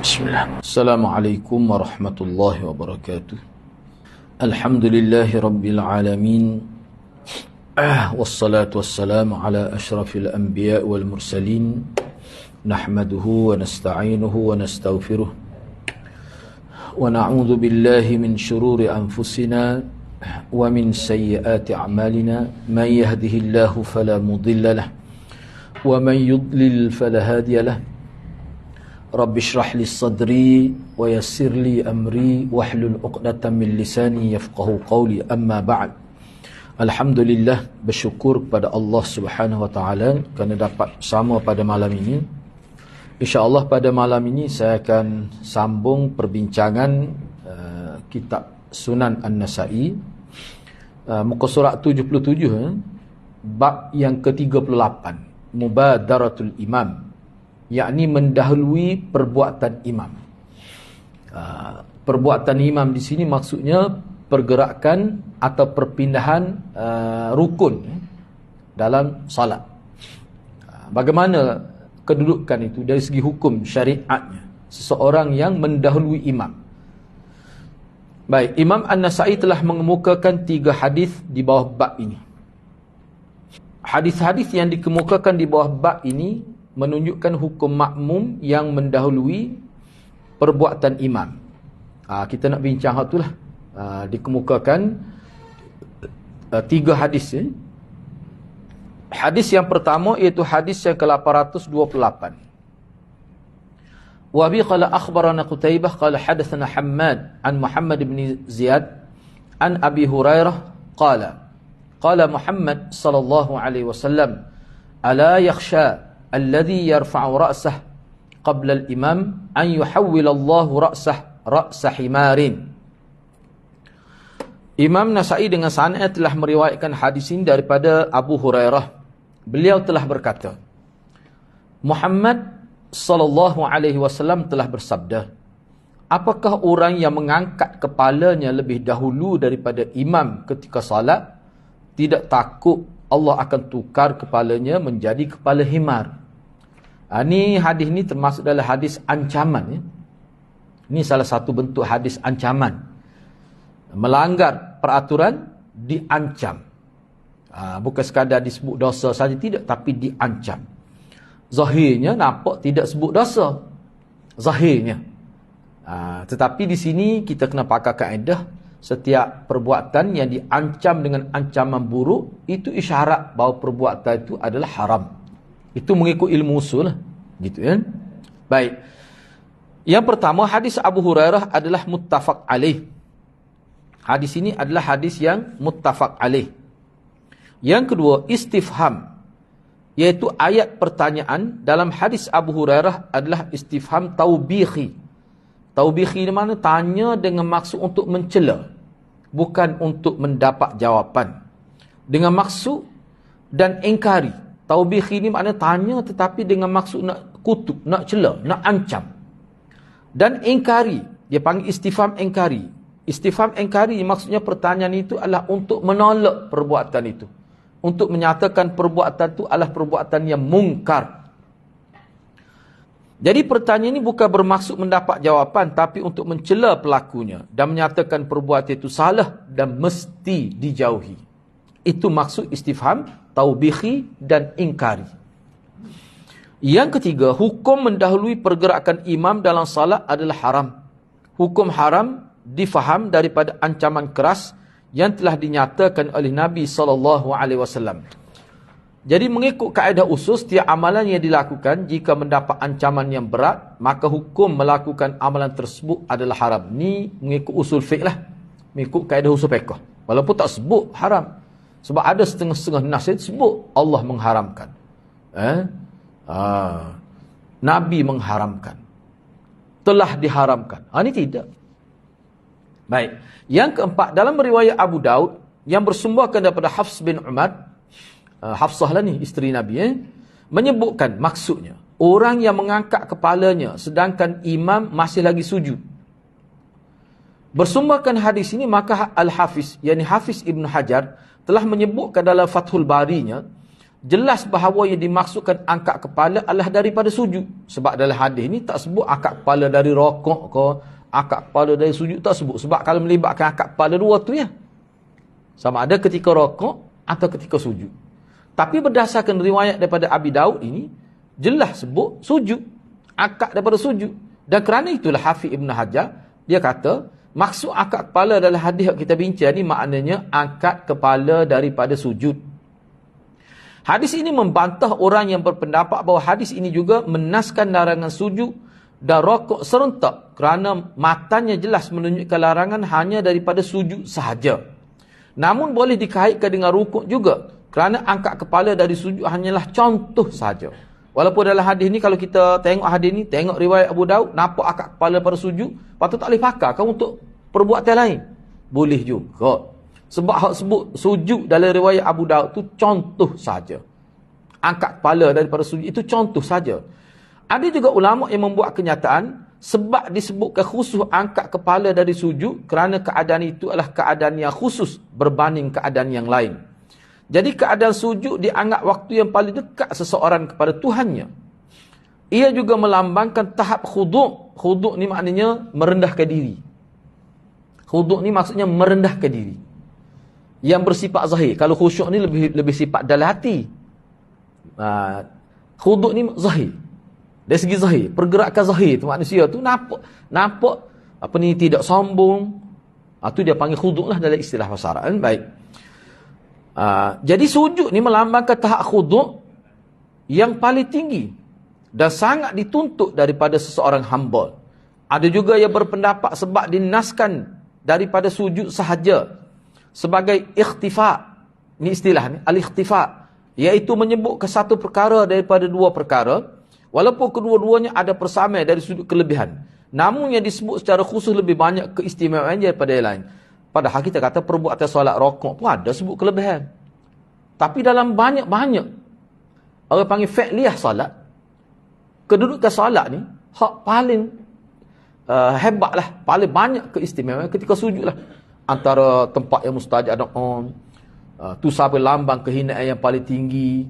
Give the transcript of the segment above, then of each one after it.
Bismillah. Assalamualaikum warahmatullahi wabarakatuh. Alhamdulillahi rabbil alamin. Wassalatu wassalamu ala ashrafil anbiya wal mursalin. Nahmaduhu wa nasta'inuhu wa nastaghfiruh. Wa na'udzu billahi min shururi anfusina wa min sayyiati a'malina. Man yahdihillahu fala mudilla lahu wa man yudlil fala hadiya lahu. Rabbi shrah li sadri wa yassir li amri wahlul 'uqdatam min lisani yafqahu qawli, amma ba'd. Alhamdulillah, bersyukur kepada Allah Subhanahu wa taala kerana dapat bersama pada malam ini. Insya-Allah pada malam ini saya akan sambung perbincangan kitab Sunan An-Nasa'i, muka surat 77, bab yang ke-38, Mubadaratul Imam, yakni mendahului perbuatan imam. Perbuatan imam di sini maksudnya pergerakan atau perpindahan rukun dalam salat. Bagaimana kedudukan itu dari segi hukum syariatnya seseorang yang mendahului imam? Baik, Imam An-Nasa'i telah mengemukakan 3 hadis di bawah bab ini. Hadis-hadis yang dikemukakan di bawah bab ini menunjukkan hukum makmum yang mendahului perbuatan imam. Kita nak bincang hal itulah. Dikemukakan 3 hadis. Hadis yang pertama iaitu hadis yang ke-828. Wa bi qala akhbarana Qutaibah qala hadatsana Hammad an Muhammad bin Ziyad an Abi Hurairah qala Muhammad sallallahu alaihi wasallam ala yakhsha alladhi yarfa'u ra'sah qabla al-imam an yuhawwila Allah ra'sa himarin. Imam Nasa'i dengan sanad telah meriwayatkan hadis ini daripada Abu Hurairah. Beliau telah berkata, Muhammad sallallahu alaihi wasallam telah bersabda, apakah orang yang mengangkat kepalanya lebih dahulu daripada imam ketika salat tidak takut Allah akan tukar kepalanya menjadi kepala himar? Ini hadis ni termasuk dalam hadis ancaman. Ini salah satu bentuk hadis ancaman. Melanggar peraturan diancam. Bukan sekadar disebut dosa saja, tidak, tapi diancam. Zahirnya nampak tidak sebut dosa, zahirnya. Tetapi di sini kita kena pakai kaedah, setiap perbuatan yang diancam dengan ancaman buruk itu isyarat bahawa perbuatan itu adalah haram. Itu mengikut ilmu usul lah, gitu kan. Baik. Yang pertama, hadis Abu Hurairah adalah muttafaq alaih. Hadis ini adalah hadis yang muttafaq alaih. Yang kedua, istifham, iaitu ayat pertanyaan dalam hadis Abu Hurairah adalah istifham taubihi. Taubihi di mana tanya dengan maksud untuk mencela, bukan untuk mendapat jawapan. Dengan maksud dan ingkari. Taubih ini makna tanya tetapi dengan maksud nak kutuk, nak cela, nak ancam. Dan ingkari, dia panggil istifham ingkari. Istifham ingkari maksudnya pertanyaan itu adalah untuk menolak perbuatan itu. Untuk menyatakan perbuatan itu adalah perbuatan yang mungkar. Jadi pertanyaan ini bukan bermaksud mendapat jawapan, tapi untuk mencela pelakunya dan menyatakan perbuatan itu salah dan mesti dijauhi. Itu maksud istifham taubihi dan ingkari. Yang ketiga, hukum mendahului pergerakan imam dalam salat adalah haram. Hukum haram difaham daripada ancaman keras yang telah dinyatakan oleh Nabi SAW. Jadi mengikut kaedah usul, setiap amalan yang dilakukan jika mendapat ancaman yang berat, maka hukum melakukan amalan tersebut adalah haram. Ni mengikut usul fiqh lah, mengikut kaedah usul fiqh. Walaupun tak sebut haram. Sebab ada setengah-setengah nas itu sebut Allah mengharamkan. Nabi mengharamkan. Telah diharamkan. Ini tidak. Baik. Yang keempat, dalam riwayat Abu Daud yang bersumberkan daripada Hafs bin Umar, Hafsah lah ni, isteri Nabi, menyebutkan maksudnya, orang yang mengangkat kepalanya sedangkan imam masih lagi sujud. Bersumberkan hadis ini, maka Al-Hafiz, yakni Hafiz Ibn Hajar, telah menyebutkan dalam Fathul Barinya, jelas bahawa yang dimaksudkan angkat kepala adalah daripada sujud. Sebab dalam hadis ni tak sebut angkat kepala dari rokok ke, angkat kepala dari sujud, tak sebut. Sebab kalau melibatkan angkat kepala dua tu ya, sama ada ketika rokok atau ketika sujud. Tapi berdasarkan riwayat daripada Abi Daud ini, jelas sebut sujud, angkat daripada sujud. Dan kerana itulah Hafiz Ibn Hajar, dia kata, maksud angkat kepala dalam hadis yang kita bincang ni maknanya angkat kepala daripada sujud. Hadis ini membantah orang yang berpendapat bahawa hadis ini juga menaskan larangan sujud dan rokok serentak kerana matanya jelas menunjukkan larangan hanya daripada sujud sahaja. Namun boleh dikaitkan dengan rukuk juga kerana angkat kepala dari sujud hanyalah contoh sahaja. Walaupun dalam hadis ni, kalau kita tengok hadis ni, tengok riwayat Abu Daud, nampak angkat kepala pada sujud, patut tak boleh pakai kan untuk perbuatan lain? Boleh juga. Sebab hak sebut sujud dalam riwayat Abu Daud tu contoh saja. Angkat kepala daripada sujud itu contoh saja. Ada juga ulama yang membuat kenyataan sebab disebutkan khusus angkat kepala dari sujud kerana keadaan itu adalah keadaan yang khusus berbanding keadaan yang lain. Jadi keadaan sujud dianggap waktu yang paling dekat seseorang kepada Tuhannya. Ia juga melambangkan tahap khuduk. Khuduk ni maknanya merendahkan diri. Khuduk ni maksudnya merendahkan diri. Yang bersifat zahir. Kalau khusyuk ni lebih sifat dalam hati. Khuduk ni zahir. Dari segi zahir, pergerakan zahir tu manusia tu nampak apa ni, tidak sombong. Tu dia panggil khuduk lah dalam istilah bahasa Arab. Baik. Jadi sujud ni melambangkan tahap khuduk yang paling tinggi dan sangat dituntut daripada seseorang hamba. Ada juga yang berpendapat sebab dinaskan daripada sujud sahaja sebagai ikhtifa. Ni istilah ni, al-ikhtifa, iaitu menyebut ke satu perkara daripada dua perkara, walaupun kedua-duanya ada persamaan dari sudut kelebihan. Namun yang disebut secara khusus lebih banyak keistimewaan daripada yang lain. Padahal kita kata perbuatan solat rokok pun ada sebut kelebihan. Tapi dalam banyak-banyak, orang panggil fi'liyah solat, kedudukan solat ni, hak paling hebat lah, paling banyak keistimewaan ketika sujud lah. Antara tempat yang mustajab doa, tu sampai lambang kehinaan yang paling tinggi.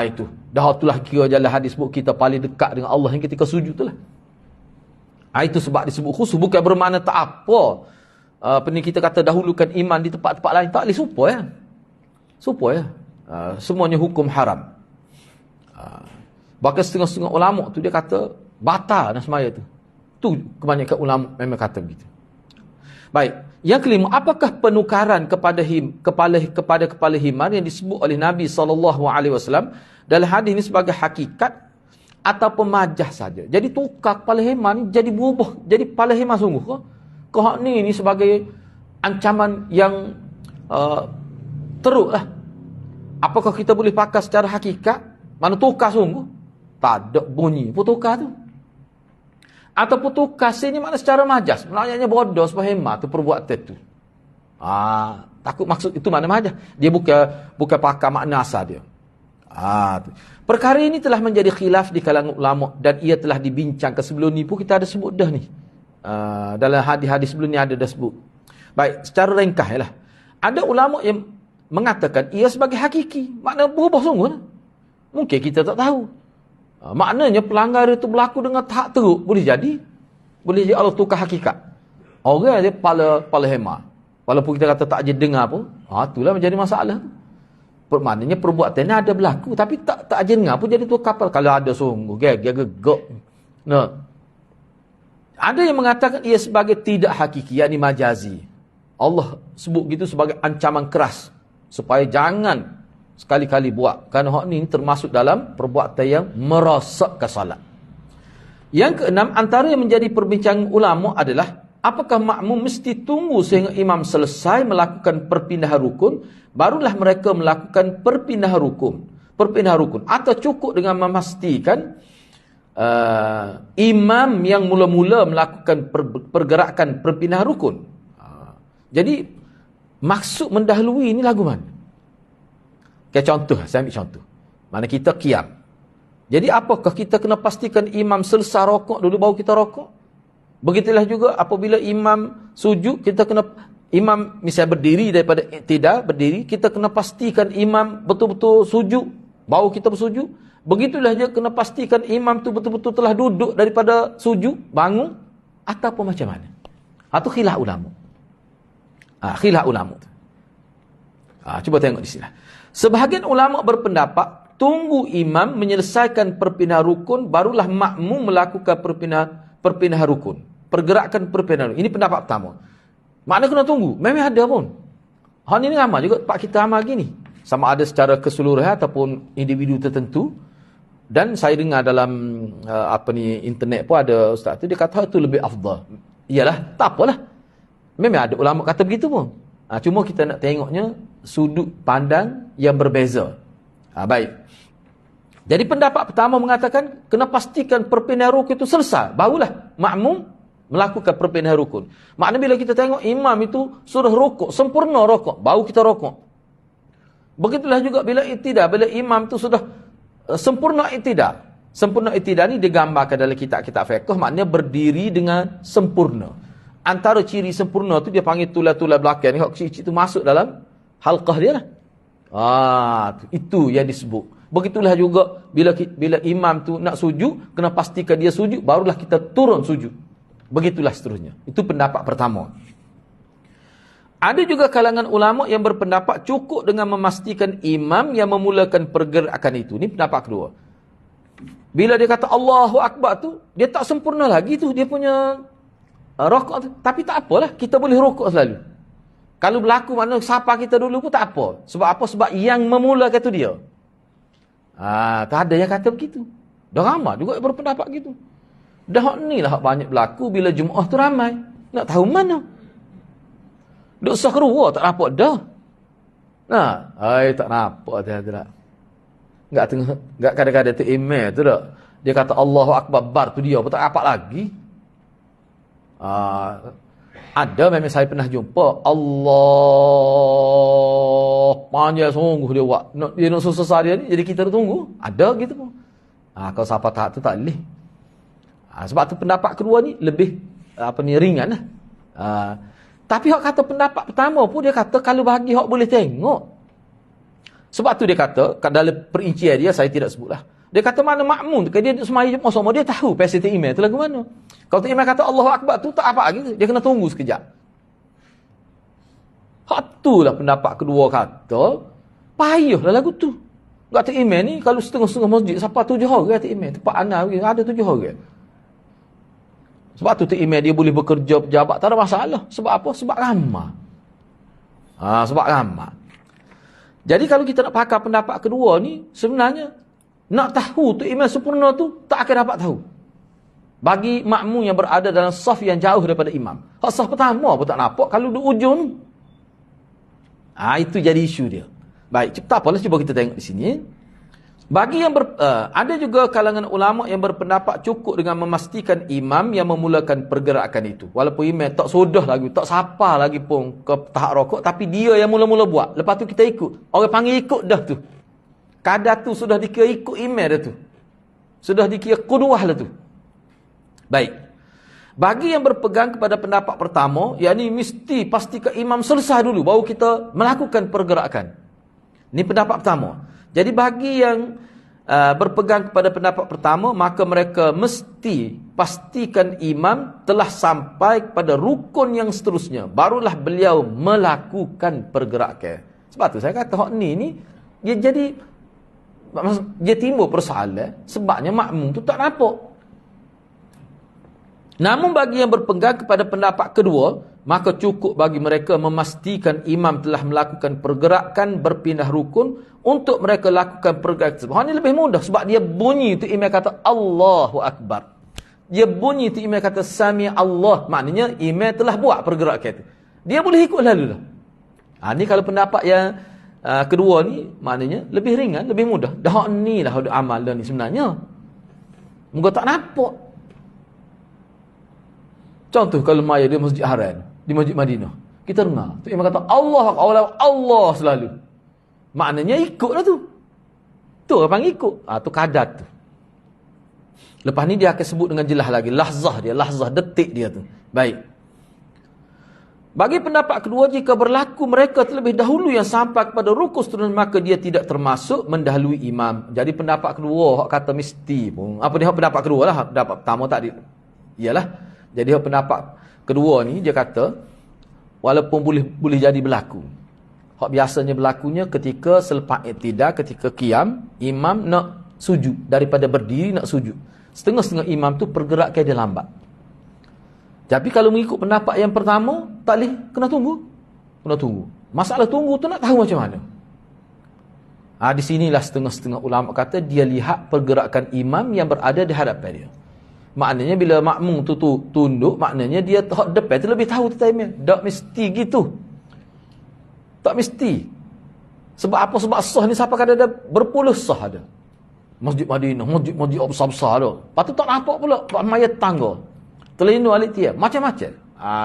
Itu. Dah itulah kira jalan hadis sebut kita paling dekat dengan Allah yang ketika sujud tu lah. Itu sebab disebut khusus. Bukan bermakna tak apa. Kita kata dahulukan iman di tempat-tempat lain. Tak boleh supaya ya. Supaya ya. Semuanya hukum haram. Bahkan setengah-setengah ulama tu dia kata batal nak semaya tu. Tu kebanyakan ulama memang kata begitu. Baik. Yang kelima, apakah penukaran kepada kepala himar yang disebut oleh Nabi SAW dalam hadis ini sebagai hakikat atau pemajah saja? Jadi tukar kepala himar ni jadi berubah, jadi kepala himar sungguh ke? Kau ni sebagai ancaman yang teruk lah. Apakah kita boleh pakai secara hakikat? Mana tukar sungguh? Tak ada bunyi pun tukar tu. Ataupun tukar sini makna secara majas. Maknanya bodoh sebab hemat tu perbuatan tu. Takut maksud itu makna majas. Dia bukan pakai makna asal dia. Perkara ini telah menjadi khilaf di kalangan ulama dan ia telah dibincangkan sebelum ni pun kita ada sebut dah ni. Dalam hadis-hadis sebelum ni ada dah sebut. Baik, secara ringkas lah. Ada ulama yang mengatakan ia sebagai hakiki. Makna berubah sungguh. Mungkin kita tak tahu. Maknanya pelanggar itu berlaku dengan tahap teruk. Boleh jadi Allah tukar hakikat. Orang dia pala hemar. Walaupun kita kata tak je dengar pun, itulah menjadi masalah. Maknanya perbuatannya ada berlaku, tapi tak je dengar pun jadi tukar kapal. Kalau ada sungguh, gegak. Ada yang mengatakan ia sebagai tidak hakiki, yakni majazi. Allah sebut gitu sebagai ancaman keras supaya jangan sekali-kali buat. Kerana hak ni termasuk dalam perbuatan yang merosakkan salat. Yang keenam, antara yang menjadi perbincangan ulama adalah apakah makmum mesti tunggu sehingga imam selesai melakukan perpindahan rukun, barulah mereka melakukan perpindahan rukun, atau cukup dengan memastikan imam yang mula-mula melakukan pergerakan perpindahan rukun. Jadi maksud mendahului ini lagu mana? Contoh, saya ambil contoh. Mana kita qiyam. Jadi apakah kita kena pastikan imam selesai rokok dulu baru kita rokok? Begitulah juga apabila imam sujud, imam misalnya berdiri daripada iktidal, berdiri, kita kena pastikan imam betul-betul sujud baru kita bersujud. Begitulah je kena pastikan imam tu betul-betul telah duduk daripada sujud, bangun, ataupun macam mana. Itu khilaf ulama. Khilaf ulama tu. Cuba tengok di sini. Sebahagian ulama berpendapat, tunggu imam menyelesaikan perpindahan rukun, barulah makmum melakukan perpindahan rukun. Pergerakan perpindahan rukun. Ini pendapat pertama. Makna kena tunggu. Memang ada pun. Hal ini amal juga, pak kita amal gini. Sama ada secara keseluruhan ataupun individu tertentu. Dan saya dengar dalam internet pun ada ustaz tu, dia kata itu lebih afdal. Iyalah, tak apalah. Memang ada ulama kata begitu pun. Cuma kita nak tengoknya sudut pandang yang berbeza. Baik. Jadi pendapat pertama mengatakan kena pastikan perpindahan rukun itu selesai, barulah makmum melakukan perpindahan rukun. Maknanya bila kita tengok imam itu sudah rukuk, sempurna rukuk, baru kita rukuk. Begitulah juga bila i'tidal, bila imam itu sudah sempurna i'tidal. Sempurna i'tidal ni digambarkan dalam kitab-kitab fiqh, maknanya berdiri dengan sempurna. Antara ciri sempurna tu dia panggil tulai-tulai belakang ni, hak kecil-kecil tu masuk dalam halqah dia lah. Itu yang disebut. Begitulah juga bila imam tu nak sujud, kena pastikan dia sujud, barulah kita turun sujud. Begitulah seterusnya. Itu pendapat pertama. Ada juga kalangan ulama yang berpendapat cukup dengan memastikan imam yang memulakan pergerakan itu. Ini pendapat kedua. Bila dia kata Allahu Akbar tu, dia tak sempurna lagi tu dia punya rokok tu. Tapi tak apalah, kita boleh rokok selalu. Kalau berlaku mana siapa kita dulu pun tak apa. Sebab apa? Sebab yang memulakan tu dia. Tak ada yang kata begitu. Dah ramai juga yang berpendapat gitu. Dah ni lah banyak berlaku bila Jumaat tu ramai. Nak tahu mana? Duk sah keruah tak nampak dah. Tak nampak tak. Enggak kadang-kadang tu email tu dah. Dia kata Allahu Akbar bar tu dia, tak nampak lagi. Ada memang saya pernah jumpa Allah panjang sungguh dia buat. Dia nak susah dia ni, jadi kita tunggu. Ada gitu pun. Kalau siapa tak tu tak boleh. Sebab tu pendapat kedua ni lebih ringan lah. Tapi hak kata pendapat pertama pun dia kata kalau bagi hak boleh tengok. Sebab tu dia kata dalam perincian dia saya tidak sebutlah. Dia kata mana makmum tu, dia semaya sama dia tahu pasal imam tu lagu mana. Kalau tu imam kata Allahu Akbar tu tak apa lagi, dia kena tunggu sekejap. Hak tu lah pendapat kedua kata payahlah lagu tu. Kata imam ni kalau setengah-setengah masjid siapa 7 orang kata imam, tempat ana ada 7 orang. Sebab tu imam dia boleh bekerja pejabat tak ada masalah. Sebab apa? Sebab ramah. Sebab ramah. Jadi kalau kita nak pakai pendapat kedua ni, sebenarnya nak tahu tu imam sempurna tu tak akan dapat tahu. Bagi makmum yang berada dalam saf yang jauh daripada imam. Hak saf pertama pun tak nampak kalau di ujung tu. Itu jadi isu dia. Baik, tak apalah, cuba kita tengok di sini. Bagi yang ada juga kalangan ulama yang berpendapat cukup dengan memastikan imam yang memulakan pergerakan itu. Walaupun imam tak sudah lagi, tak sapa lagi pun ke tahap rokok, tapi dia yang mula-mula buat. Lepas tu kita ikut. Orang panggil ikut dah tu. Kadar tu sudah dikira ikut imam dah tu. Sudah dikira qudwah dah tu. Baik. Bagi yang berpegang kepada pendapat pertama, yakni mesti pastikan imam selesai dulu baru kita melakukan pergerakan. Ini pendapat pertama. Jadi bagi yang berpegang kepada pendapat pertama, maka mereka mesti pastikan imam telah sampai kepada rukun yang seterusnya. Barulah beliau melakukan pergerakan. Sebab tu saya kata hak ni dia jadi dia timbul persoalan sebabnya makmum tu tak nampak. Namun bagi yang berpegang kepada pendapat kedua, maka cukup bagi mereka memastikan imam telah melakukan pergerakan berpindah rukun untuk mereka lakukan pergerakan tersebut. Ini lebih mudah sebab dia bunyi tu imam kata Allahu Akbar. Dia bunyi tu imam kata Sami Allah. Maknanya imam telah buat pergerakan itu. Dia boleh ikut lalu dah. Ini kalau pendapat yang kedua ni maknanya lebih ringan, lebih mudah. Dah ni lah amal dah ni sebenarnya. Moga tak nampak. Contoh kalau maya di Masjid Haram, di Masjid Madinah. Kita dengar. Tu imam kata Allah selalu. Maknanya ikutlah tu. Tu orang panggil ikut. Tu kadar tu. Lepas ni dia akan sebut dengan jelas lagi. Lahzah dia, lahzah detik dia tu. Baik. Bagi pendapat kedua, jika berlaku mereka terlebih dahulu yang sampai kepada rukun seterusnya, maka dia tidak termasuk mendahului imam. Jadi pendapat kedua hak kata mesti pun. Apa dia pendapat kedua lah, pendapat pertama tak dia. Iyalah. Jadi pendapat kedua ni dia kata walaupun boleh jadi berlaku. Hak biasanya berlakunya ketika selepas iktidal, ketika qiyam, imam nak sujud, daripada berdiri nak sujud. Setengah-setengah imam tu pergerak ke dia lambat. Tapi kalau mengikut pendapat yang pertama, tak boleh, kena tunggu. Kena tunggu. Masalah tunggu tu nak tahu macam mana. Di sinilah setengah-setengah ulama kata dia lihat pergerakan imam yang berada di hadapan dia. Maknanya bila makmum tu tunduk, maknanya dia depan tu lebih tahu time-nya. Tak mesti gitu. Tak mesti. Sebab apa? Sebab sah ni siapa kata ada berpuluh sah ada. Masjid Madinah, masjid besar-besar ada. Lepas tu tak nampak pula mayat tangga. Terlindung alik tiap. Macam-macam.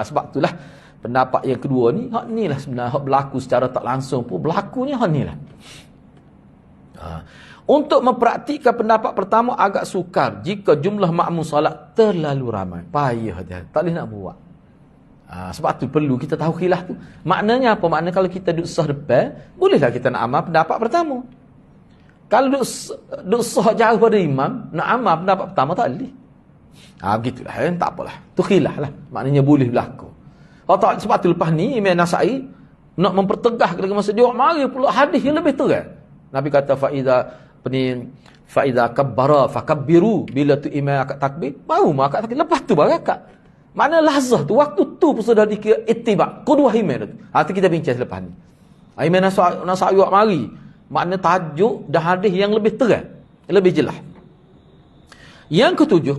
Sebab itulah pendapat yang kedua ni, hak ni lah sebenarnya hak berlaku secara tak langsung pun berlakunya hak ni lah. Untuk mempraktikkan pendapat pertama agak sukar jika jumlah makmum salat terlalu ramai. Payah dia. Tak boleh nak buat. Sebab tu perlu kita tahu khilaf tu. Maknanya apa? Maknanya kalau kita duduk sah depan, bolehlah kita nak amal pendapat pertama. Kalau duduk sah jauh pada imam, nak amal pendapat pertama tak boleh. Begitulah kan? Tak apalah. Tu khilaf lah. Maknanya boleh berlaku. Sebab tu lepas ni Imam Nasa'i nak mempertegah ketika masa dia mari pula hadis yang lebih terang. Nabi kata faiza kabbara fakabbiru, bila tu imam akad takbir baru akad takbir, lepas tu baru akad. Mana lazah tu, waktu tu pun sudah dikira ittiba, kedua imam tu. Tu kita bincang selepas ni. Imam Nasa'i mari, makna tajuk dan hadis yang lebih terang, lebih jelas. Yang ketujuh,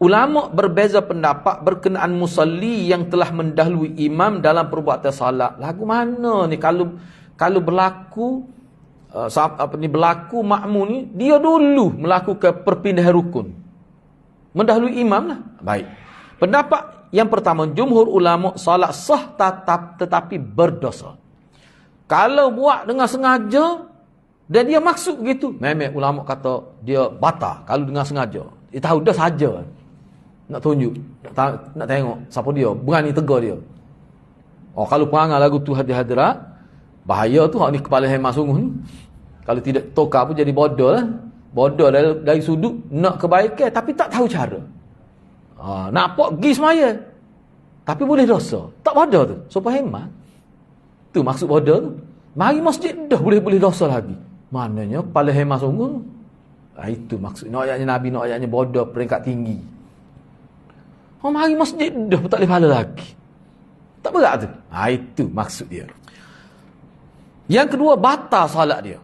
ulama berbeza pendapat berkenaan musalli yang telah mendahului imam dalam perbuatan salat. Lagu mana ni kalau berlaku berlaku makmum ni dia dulu melakukan perpindahan rukun, mendahului imam lah. Baik. Pendapat yang pertama, jumhur ulama salat sah tetapi berdosa. Kalau buat dengan sengaja dan dia maksud begitu, memang ulama kata dia batal. Kalau dengan sengaja, dia tahu dah saja nak tunjuk, nak tengok siapa dia, berani tegur dia. Kalau perangai lagu tu hadirat, bahaya tu, hak ni kepala hemat sungguh ni. Kalau tidak tokar pun jadi bodoh lah. Bodoh dari sudut nak kebaikan tapi tak tahu cara. Nampak pergi semaya tapi boleh dosa. Tak bodoh tu. Supaya hemat. Tu maksud bodoh tu. Mari masjid dah boleh dosa lagi. Maknanya kepala hemat sungguh. Itu maksud. Nak ayatnya Nabi, nak ayatnya bodoh peringkat tinggi. Mari masjid dah pun tak boleh pahala lagi. Tak berat tu. Itu maksud dia. Yang kedua, batal salat dia.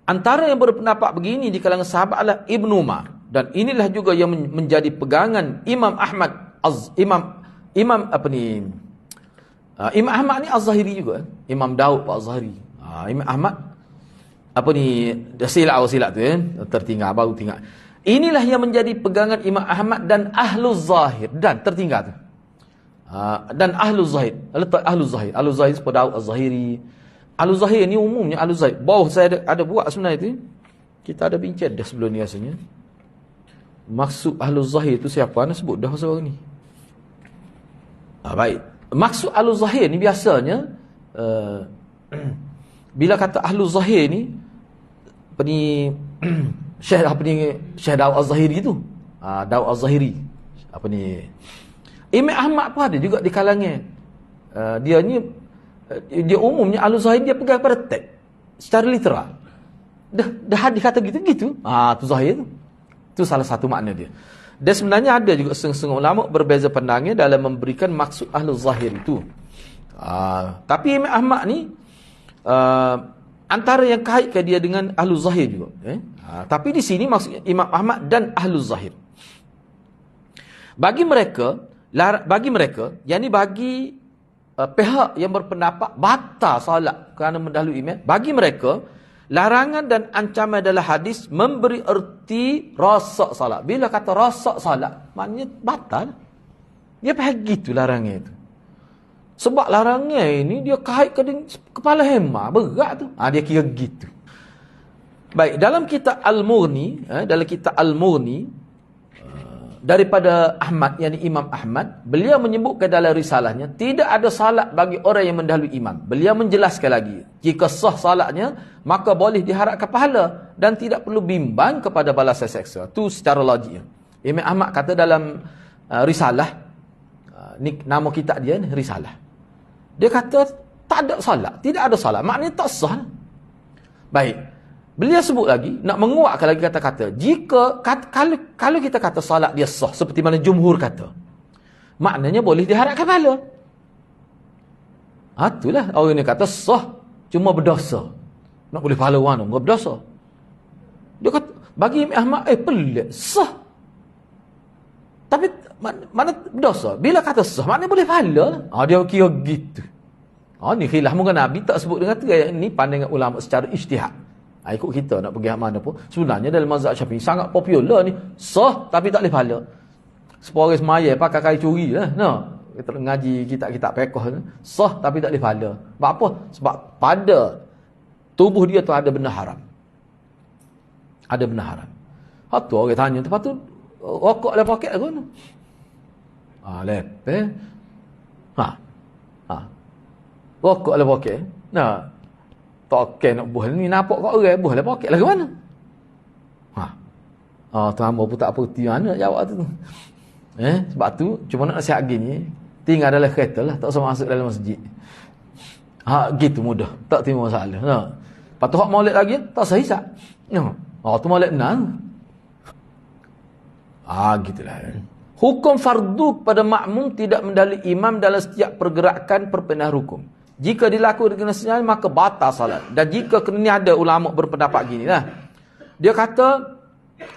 Antara yang berpendapat begini di kalangan sahabat adalah Ibn Umar. Dan inilah juga yang menjadi pegangan Imam Ahmad. Imam Ahmad ni Az-Zahiri juga. Imam Daud Az-Zahiri. Imam Ahmad silap tu tertinggal, baru tinggal. Inilah yang menjadi pegangan Imam Ahmad dan Ahlul Zahir. Dan tertinggal tu. Dan Ahlul Zahir. Letak Ahlul Zahir. Ahlul Zahir seperti Daud Az-Zahiri. Ahlul Zahir ni umumnya Ahlul Zahir. Bawah saya ada buat sebenarnya tu. Kita ada bincang dah sebelum ni rasanya. Maksud Ahlul Zahir tu siapa? Anda sebut dah pasal ni. Baik. Maksud Ahlul Zahir ni biasanya bila kata Ahlul Zahir ni Syekh Daud Az-Zahiri tu. Daud Az-Zahiri. Imam Ahmad pun ada juga di kalangan. Dia umumnya Ahlul Zahir dia pegang pada teks secara literal. Dah hadis kata gitu. Tu Zahir tu. Tu salah satu makna dia. Dan sebenarnya ada juga setengah ulama berbeza pandangnya dalam memberikan maksud Ahlul Zahir itu. Tapi Imam Ahmad ni antara yang kaitkan dia dengan Ahlul Zahir juga. Tapi di sini maksudnya Imam Ahmad dan Ahlul Zahir. Bagi mereka, yakni bagi pihak yang berpendapat batal salat kerana mendahului imam, bagi mereka larangan dan ancaman dalam hadis memberi erti rosak salat. Bila kata rosak salat, maknanya batal. Dia faham gitu larangan itu. Sebab larangan ini dia kait ke kepala hema, berat tu. Dia kira gitu. Baik, dalam kitab Al-Mughni, daripada Ahmad, yakni Imam Ahmad, beliau menyebutkan dalam risalahnya, tidak ada salat bagi orang yang mendahului imam. Beliau menjelaskan lagi, jika sah salatnya, maka boleh diharapkan pahala dan tidak perlu bimbang kepada balasan seksa. Itu secara logiknya. Imam Ahmad kata dalam risalah, ni nama kitab dia ni, risalah. Dia kata, tak ada salat, tidak ada salat. Maknanya tak sah. Baik. Beliau sebut lagi, nak menguatkan lagi kata-kata, jika kalau kita kata salat dia sah seperti mana jumhur kata, maknanya boleh diharapkan pahala. Itulah orang ni kata sah cuma berdosa. Nak boleh pahala mana berdosa. Dia kata bagi Imam Ahmad pelik, sah tapi mana berdosa. Bila kata sah maknanya boleh pahala. Dia kira gitu. Ni khilaf mungkin Nabi tak sebut dengan tu. Ini pandangan ulama secara ijtihad. Ikut kita nak pergi mana pun. Sebenarnya dalam mazhab Syafi'i sangat popular ni. Sah tapi tak boleh pahala. Sepuluh orang semaya pakai kain curi lah. Kita ngaji kitab-kitab pekoh ni. Sah tapi tak boleh pahala. Sebab apa? Sebab pada tubuh dia tu ada benda haram. Ada benda haram. Tu orang tanya. Lepas tu rokok dalam poket aku ni. Lepeh. Rokok dalam poket. Tak okay nak buah ni, nampak kat orang buah dalam poket lah ke mana? Tu hamba pun tak putih mana nak jawab tu. Sebab tu cuma nak nasihat gini, tinggal dalam kereta lah, tak usah masuk dalam masjid. Gitu mudah, tak timbul masalah. Lepas tu hak maulid lagi, tak usah hisap. Tu maulid benar. Gitulah. Hukum fardu pada makmum tidak mendahului imam dalam setiap pergerakan perpindahan rukun. Jika dilakukan dengan sengaja maka batal salat. Dan jika ni ada ulama berpendapat gini lah. Dia kata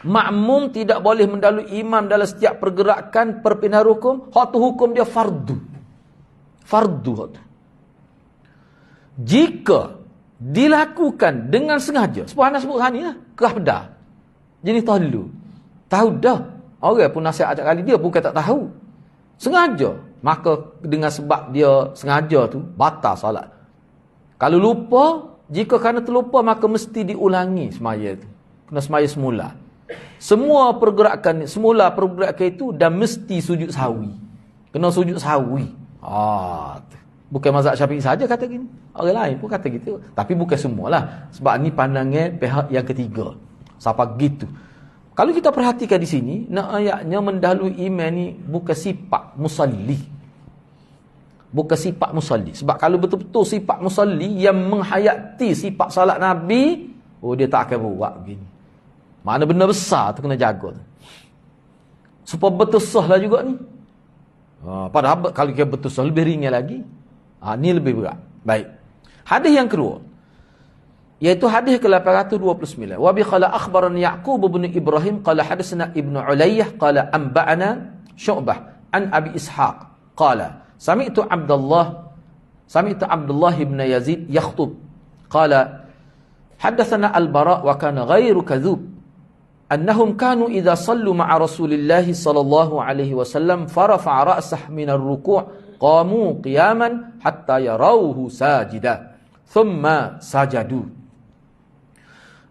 makmum tidak boleh mendahului imam dalam setiap pergerakan perpindahan rukun. Hak tu hukum dia fardu. Fardu hak tu. Jika dilakukan dengan sengaja, sebab sebut sana lah, kerah jenis tahu dulu. Tahu dah. Orang pun nasihat ajak kali dia bukan tak tahu. Sengaja. Maka dengan sebab dia sengaja tu batal salat. Kalau lupa, jika kerana terlupa maka mesti diulangi semaya tu. Kena semaya semula. Semua pergerakan itu dan mesti sujud sahwi. Kena sujud sahwi. Bukan mazhab Syafi'i saja kata gini. Orang lain pun kata gitu. Tapi bukan semualah. Sebab ni pandangan pihak yang ketiga. Sampai gitu. Kalau kita perhatikan di sini, nak ayatnya mendahului imam ni bukan sifat musalli. Bukan sifat musalli. Sebab kalau betul-betul sifat musalli yang menghayati sifat salat Nabi, dia tak akan buat begini. Mana benda besar tu kena jaga. Supaya betul sah lah juga ni. Padahal kalau kita betul sah lebih ringan lagi. Ni lebih berat. Baik. Hadis yang kedua. Iaitu hadis ke-829. Wa bi qala akhbarana Ya'qub bin Ibrahim qala hadatsana Ibnu Ulayyah qala anba'ana Syu'bah an Abi Ishaq qala sami'tu Abdullah ibn Yazid yakhutub qala hadatsana Al-Bara' wa kana ghairu kadhub annahum kanu idza sallu ma'a Rasulillah sallallahu alaihi wasallam farafa'a ra'sah min ar-ruku' qamu qiyaman hatta yarawhu sajida thumma sajadu.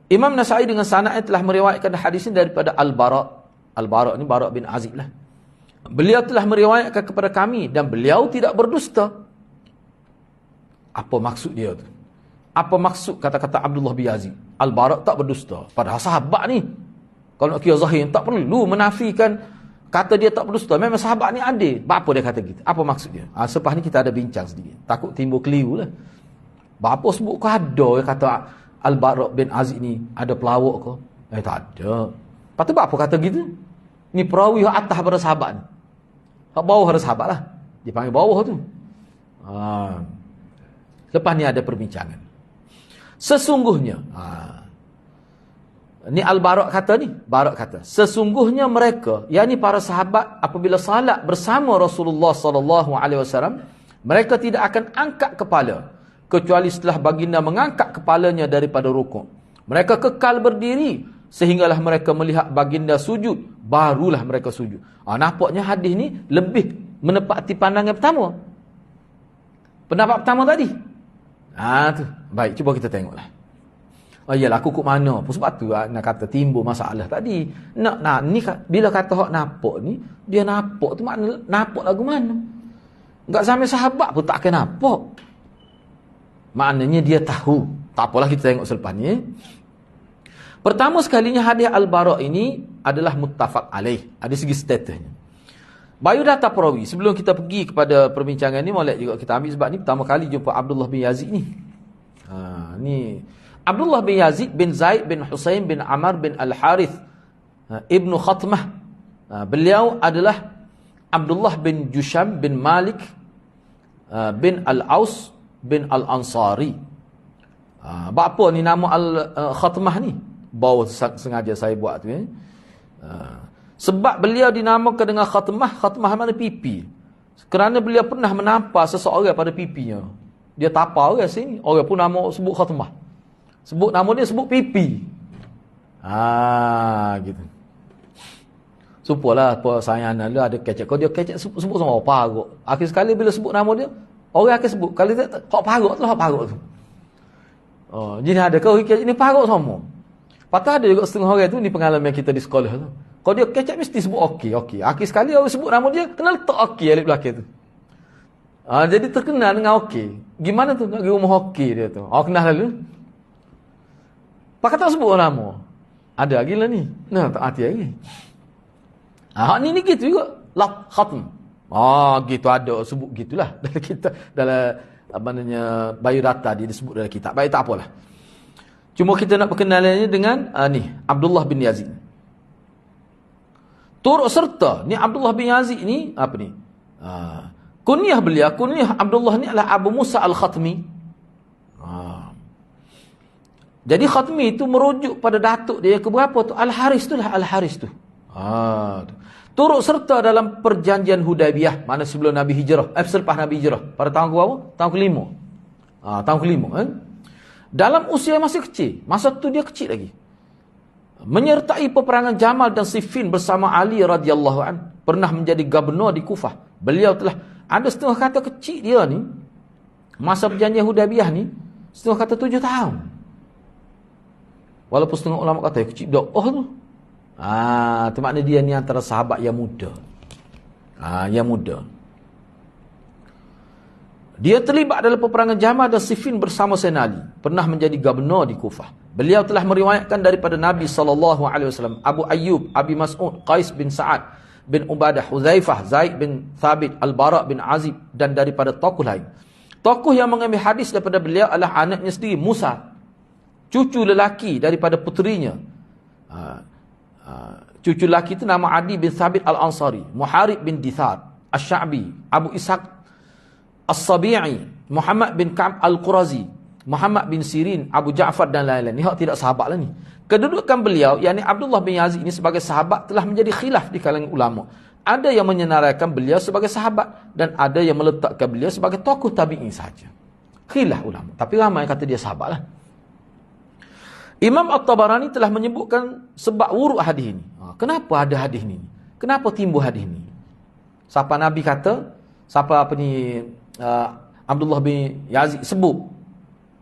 Imam Nasa'i dengan sanad telah meriwayatkan hadis ini daripada Al-Bara'. Al-Bara' ni Bara' bin Azib lah. Beliau telah meriwayatkan kepada kami dan beliau tidak berdusta. Apa maksud dia tu? Apa maksud kata-kata Abdullah bin Yazid? Al-Bara' tak berdusta. Padahal sahabat ni. Kalau nak kira zahir, tak perlu menafikan kata dia tak berdusta. Memang sahabat ni adil. Apa dia kata gitu? Apa maksud dia? Selepas ni kita ada bincang sedikit. Takut timbul keliru lah. Apa sebut kau ada yang kata Al-Bara' bin Azib ni ada pelawak ke? Tak ada. Lepas tu apa kata gitu? Ni perawi atas pada sahabat ni. Bawah pada sahabat lah. Dipanggil bawah tu. Lepas ni ada perbincangan. Sesungguhnya. Ni Al-Bara' kata ni. Bara' kata. Sesungguhnya mereka, yakni para sahabat apabila salat bersama Rasulullah SAW, mereka tidak akan angkat kepala. Kecuali setelah baginda mengangkat kepalanya daripada rukuk. Mereka kekal berdiri sehinggalah mereka melihat baginda sujud, barulah mereka sujud. Nampaknya hadis ni lebih menepati pandangan pertama. Pendapat pertama tadi. Tu. Baik, cuba kita tengoklah. Oh iyalah aku kok mana pun sebab tu nak kata timbul masalah tadi. Nak ni bila kata hak nampak ni, dia nampak tu makna nampak lagu mana? Enggak sampai sahabat pun tak akan nampak. Maknanya dia tahu. Tak apalah kita tengok selepas ni. Pertama sekalinya hadis Al-Bara' ini adalah muttafaq alaih. Ada segi statusnya. Biodata perawi. Sebelum kita pergi kepada perbincangan ni, molek juga kita ambil sebab ni pertama kali jumpa Abdullah bin Yazid ni. Ni Abdullah bin Yazid bin Zaid bin Husain bin Amr bin Al-Harith Ibnu Khatmah. Beliau adalah Abdullah bin Jusham bin Malik bin Al-Aus bin Al-Ansari. Apa ni nama Al-Khatmah ni? Bawa sengaja saya buat tu. Sebab beliau dinamakan dengan Khatmah. Khatmah mana pipi. Kerana beliau pernah menampar seseorang pada pipinya. Dia tapar orang sini. Orang pun nama sebut Khatmah. Sebut nama dia sebut pipi. Gitu. Supalah apa sayangan dia ada kecek. Kalau dia kecek sebut sama orang paruk. Akhir sekali bila sebut nama dia, orang akan sebut. Kalau dia hak paruk tu, hak paruk tu. Jadi ada kau kecek ni paruk sama. Patut ada juga setengah orang tu ni pengalaman kita di sekolah tu. Kalau dia kecek mesti sebut okey. Akhir sekali orang sebut nama dia kena letak okey alif belakang tu. Jadi terkenal dengan okey. Gimana tu nak pergi rumah okey dia tu. Kenal lalu. Pak kata sebut nama. Ada lagi lah ni. Nah, tak hati lagi. Ni gitu juga. Khatm. Gitu ada sebut gitulah dalam kita dalam apa namanya biodata dia disebut dalam kitab. Baik tak apalah. Cuma kita nak perkenalannya dengan ni Abdullah bin Yazid. Turut serta ni Abdullah bin Yazid ni apa ni? Kunyah beliau, kunyah Abdullah ni adalah Abu Musa Al-Khatmi. Jadi Khatmi itu merujuk pada datuk dia ke berapa tu? Al-Haris tu lah, Al-Haris tu. Turut serta dalam perjanjian Hudaybiyah, mana sebelum Nabi hijrah, selepas Nabi hijrah, pada tahun ke berapa? Tahun ke-5. Tahun ke-5 kan? Dalam usia masih kecil, masa tu dia kecil lagi. Menyertai peperangan Jamal dan Siffin bersama Ali radhiyallahu an, pernah menjadi gubernur di Kufah. Beliau telah ada setengah kata kecil dia ni, masa perjanjian Hudaybiyah ni, setengah kata 7 tahun. Walaupun setengah ulama kata kecil dah tu. Tu makna dia ni antara sahabat yang muda. Yang muda. Dia terlibat dalam peperangan Jamal dan Siffin bersama Sayyidina Ali. Pernah menjadi gubernur di Kufah. Beliau telah meriwayatkan daripada Nabi SAW, Abu Ayyub, Abi Mas'ud, Qais bin Sa'ad bin Ubadah, Huzaifah, Zaid bin Thabit, Al-Bara' bin Azib dan daripada tokoh lain. Tokoh yang mengambil hadis daripada beliau adalah anaknya sendiri, Musa, cucu lelaki daripada puterinya. Cucu lelaki itu nama Adi bin Thabit Al-Ansari, Muharib bin Dithar Asy-Sya'bi, Abu Ishaq As-Sabi'i, Muhammad bin Ka'ab Al-Qurazi, Muhammad bin Sirin, Abu Ja'far dan lain-lain. Ni hak tidak sahabat lah ni. Kedudukan beliau, yakni Abdullah bin Yazid ini sebagai sahabat telah menjadi khilaf di kalangan ulama. Ada yang menyenaraikan beliau sebagai sahabat dan ada yang meletakkan beliau sebagai tokoh tabi'in saja. Khilaf ulama. Tapi ramai yang kata dia sahabat lah. Imam At-Tabarani telah menyebutkan sebab wuruk hadis ini. Kenapa ada hadis ini? Kenapa timbul hadis ini? Siapa Nabi kata, siapa apa ni Abdullah bin Yazid sebut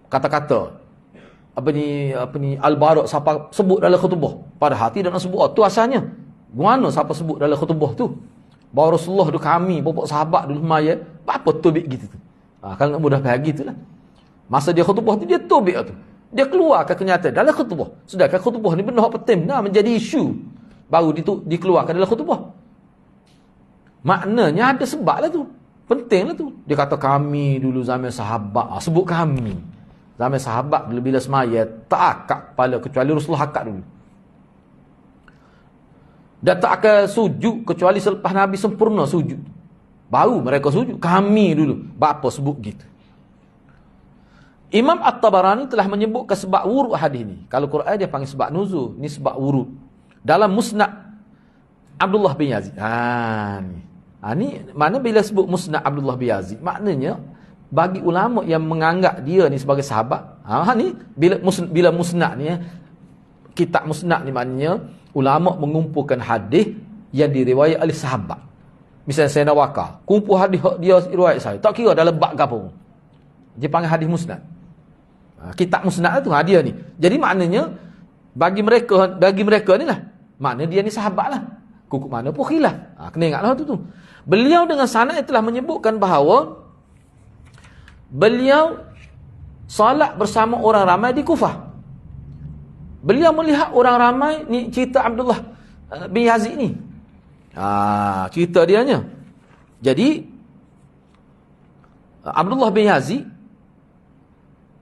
kata-kata apa ni Al-Bara' siapa sebut dalam khutbah. Padahal tidak nak sebut tu asalnya. Mana siapa sebut dalam khutbah tu? Bahawa Rasulullah tu kami, bapak sahabat dulu maya, apa tubik gitu tu. Kalau nak mudah bagi itulah. Masa dia khutbah tu dia tubik tu. Dia keluarkan kenyataan dalam khutbah. Sedangkan khutbah ni benda hak penting menjadi isu. Baru dikeluarkan dalam khutbah. Maknanya ada sebab lah tu. Penting lah tu. Dia kata kami dulu zaman sahabat. Sebut kami. Zaman sahabat bila semaya tak akak kepala kecuali Rasulullah akak dulu. Dan tak akan sujud kecuali selepas Nabi sempurna sujud. Baru mereka sujud. Kami dulu. Bapa sebut gitu. Imam At-Tabarani telah menyebutkan sebab wurud hadis ni. Kalau Quran dia panggil sebab nuzul, ni sebab wurud. Dalam Musnad Abdullah bin Yazid. Ni mana bila sebut Musnad Abdullah bin Yazid, maknanya bagi ulama yang menganggap dia ni sebagai sahabat, ni bila Musnad ni kitab Musnad ni maknanya ulama mengumpulkan hadis yang diriwayat oleh sahabat. Misalnya Sayyidina Waqah, kumpul hadis dia riwayat saya. Tak kira dalam bab apa. Dia panggil hadis Musnad. Kitab musnad tu, dia ni. Jadi maknanya, bagi mereka ni lah, maknanya dia ni sahabat lah. Kukuk mana pun khilaf. Kena ingatlah tu. Beliau dengan sanad telah menyebutkan bahawa beliau salat bersama orang ramai di Kufah. Beliau melihat orang ramai, ni cerita Abdullah bin Yazid ni. Cerita dianya. Jadi Abdullah bin Yazid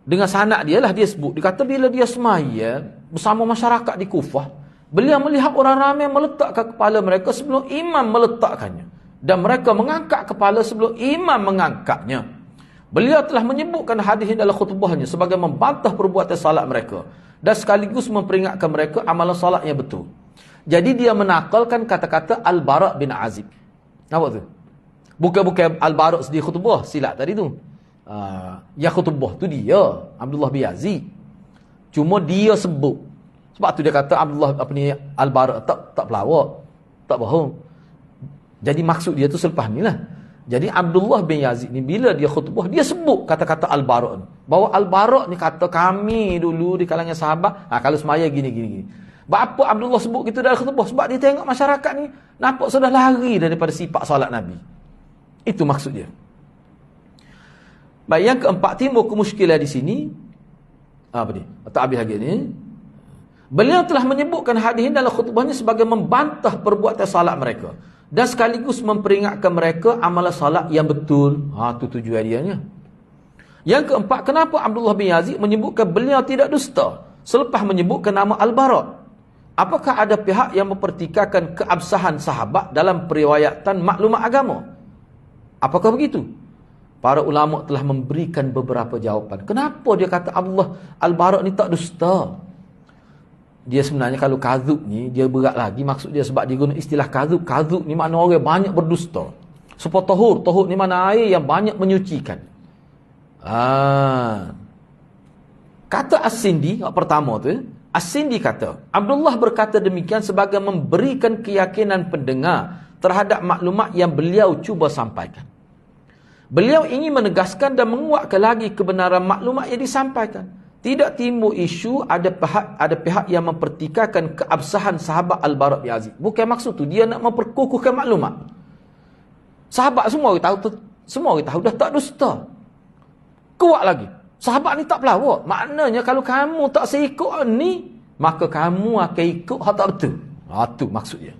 dengan sanad dia lah dia sebut. Dia kata bila dia semaya bersama masyarakat di Kufah, beliau melihat orang ramai meletakkan kepala mereka sebelum imam meletakkannya. Dan mereka mengangkat kepala sebelum imam mengangkatnya. Beliau telah menyebutkan hadis dalam khutbahnya sebagai membantah perbuatan salat mereka. Dan sekaligus memperingatkan mereka amalan salat yang betul. Jadi dia menakalkan kata-kata Al-Bara' bin Azib. Nampak tu? Bukan Al-Bara' sedih khutbah, silap tadi tu. Yang khutbah tu dia, Abdullah bin Yazid. Cuma dia sebut. Sebab tu dia kata Abdullah Al-Bara' tak pelawak, tak bohong. Jadi maksud dia tu selepas ni lah. Jadi Abdullah bin Yazid ni bila dia khutbah, dia sebut kata-kata Al-Bara' ni. Bahawa Al-Bara' ni kata kami dulu di kalangan sahabat, kalau semaya gini. Apa Abdullah sebut gitu dalam khutbah? Sebab dia tengok masyarakat ni nampak sudah lari daripada sifat solat Nabi. Itu maksud dia. Baik, yang keempat, timbul kemusykilan di sini. Apa ni? Tak habis lagi ni. Beliau telah menyebutkan hadis dalam khutbahnya sebagai membantah perbuatan salat mereka. Dan sekaligus memperingatkan mereka amalan salat yang betul. Itu tujuan dianya. Yang keempat, kenapa Abdullah bin Yazid menyebutkan beliau tidak dusta selepas menyebutkan nama Al-Bara'? Apakah ada pihak yang mempertikaikan keabsahan sahabat dalam periwayatan maklumat agama? Apakah begitu? Para ulama telah memberikan beberapa jawapan. Kenapa dia kata Abdullah Al-Bara' ni tak dusta? Dia sebenarnya kalau kadzub ni, dia berat lagi. Maksud dia sebab dia guna istilah kadzub. Kadzub ni makna orang banyak berdusta. Supaya tahur ni mana air yang banyak menyucikan. Kata As-Sindi, pertama tu, As-Sindi kata, Abdullah berkata demikian sebagai memberikan keyakinan pendengar terhadap maklumat yang beliau cuba sampaikan. Beliau ingin menegaskan dan menguatkan lagi kebenaran maklumat yang disampaikan. Tidak timbul isu ada pihak yang mempertikaikan keabsahan sahabat Al-Bara' bin Azib. Bukan maksud tu dia nak memperkukuhkan maklumat. Sahabat semua orang tahu dah tak dusta. Kuat lagi. Sahabat ni tak pelawak. Maknanya kalau kamu tak seikut ni, maka kamu akan ikut hak tak betul. Tu maksud dia.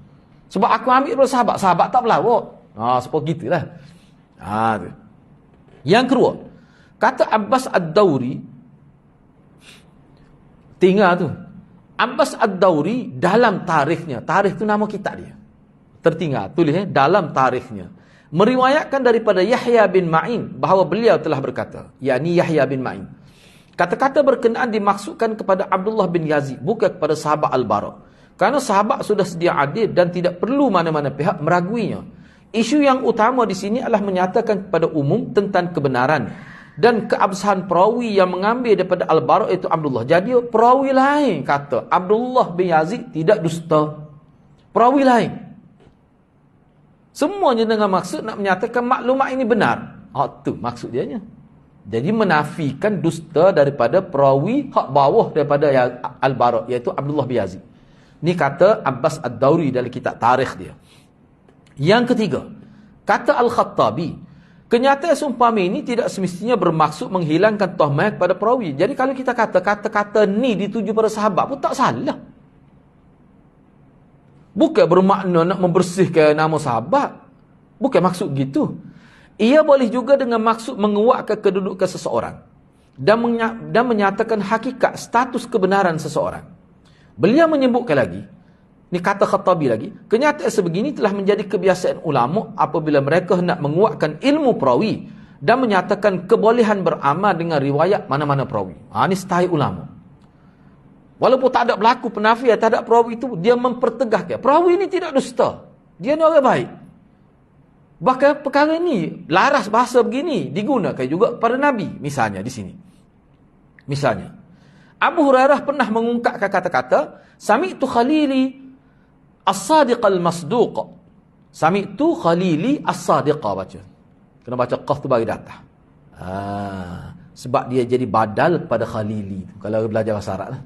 Sebab aku ambil daripada sahabat tak pelawak. Seperti gitulah. Tu. Yang kedua, kata Abbas Ad-Dawri, tinggal tu. Abbas Ad-Dawri dalam tarikhnya. Tarikh tu nama kitab dia. Tertinggal. Tulis dalam tarikhnya. Meriwayatkan daripada Yahya bin Ma'in bahawa beliau telah berkata. Yakni Yahya bin Ma'in. Kata-kata berkenaan dimaksudkan kepada Abdullah bin Yazid. Bukan kepada sahabat Al-Bara'. Kerana sahabat sudah sedia adil dan tidak perlu mana-mana pihak meraguinya. Isu yang utama di sini adalah menyatakan kepada umum tentang kebenaran dan keabsahan perawi yang mengambil daripada Al-Bara' itu Abdullah. Jadi perawi lain kata Abdullah bin Yazid tidak dusta. Perawi lain. Semuanya dengan maksud nak menyatakan maklumat ini benar. Itu maksud dia. Jadi menafikan dusta daripada perawi hak bawah daripada Al-Bara' iaitu Abdullah bin Yazid. Ini kata Abbas Ad-Dawri dalam kitab tarikh dia. Yang ketiga, kata Al-Khattabi, kenyataan seumpama ini tidak semestinya bermaksud menghilangkan tuhmat kepada perawi. Jadi kalau kita kata-kata ni dituju pada sahabat pun tak salah. Bukan bermakna nak membersihkan nama sahabat. Bukan maksud gitu. Ia boleh juga dengan maksud menguatkan kedudukan seseorang dan menyatakan hakikat status kebenaran seseorang. Beliau menyebutkan lagi, ni kata Khattabi lagi, kenyataan sebegini telah menjadi kebiasaan ulama apabila mereka hendak menguatkan ilmu perawi dan menyatakan kebolehan beramal dengan riwayat mana-mana perawi. Ini style ulama. Walaupun tak ada berlaku penafian terhadap perawi itu, dia mempertegahkan perawi ini tidak dusta. Dia ni orang baik. Bahkan perkara ini, laras bahasa begini digunakan juga pada Nabi. Misalnya di sini. Misalnya, Abu Hurairah pernah mengungkapkan kata-kata, Sami'tu Khalili As-Sadiq Al-Masduq. Sami'tu Khalili As-Sadiq baca. Kena baca qaf tu bagi datang. Sebab dia jadi badal kepada Khalili. Kalau belajar bahasa Arab lah.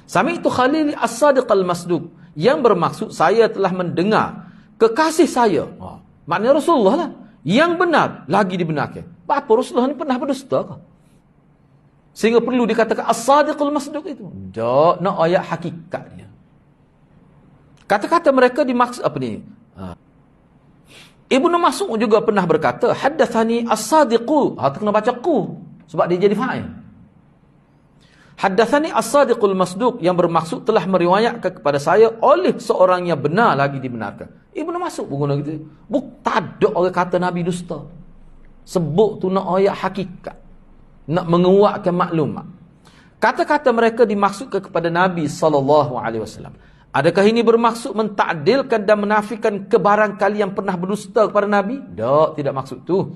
Sami itu Khalili as-sadiq al-masduq. Yang bermaksud saya telah mendengar kekasih saya. Maknanya Rasulullah lah. Yang benar lagi dibenarkan. Apa Rasulullah ni pernah berdusta ke? Sehingga perlu dikatakan as-sadiq al-masduq itu. Tak, nak ayat hakikat dia. Kata-kata mereka dimaksud apa ni? Ibnu Mas'ud juga pernah berkata, haddatsani as-sadiqu. Kena baca ku. Sebab dia jadi fa'il. Haddatsani as-sadiqul masduq, yang bermaksud telah meriwayatkan kepada saya oleh seorang yang benar lagi dibenarkan. Ibnu Mas'ud pun guna gitu. Tak ada orang kata Nabi dusta. Sebut tu nak ayat hakikat. Nak menguatkan maklumat. Kata-kata mereka dimaksudkan kepada Nabi SAW. Adakah ini bermaksud mentakdilkan dan menafikan kebarangkali yang pernah berdusta kepada Nabi? Tak, tidak maksud tu.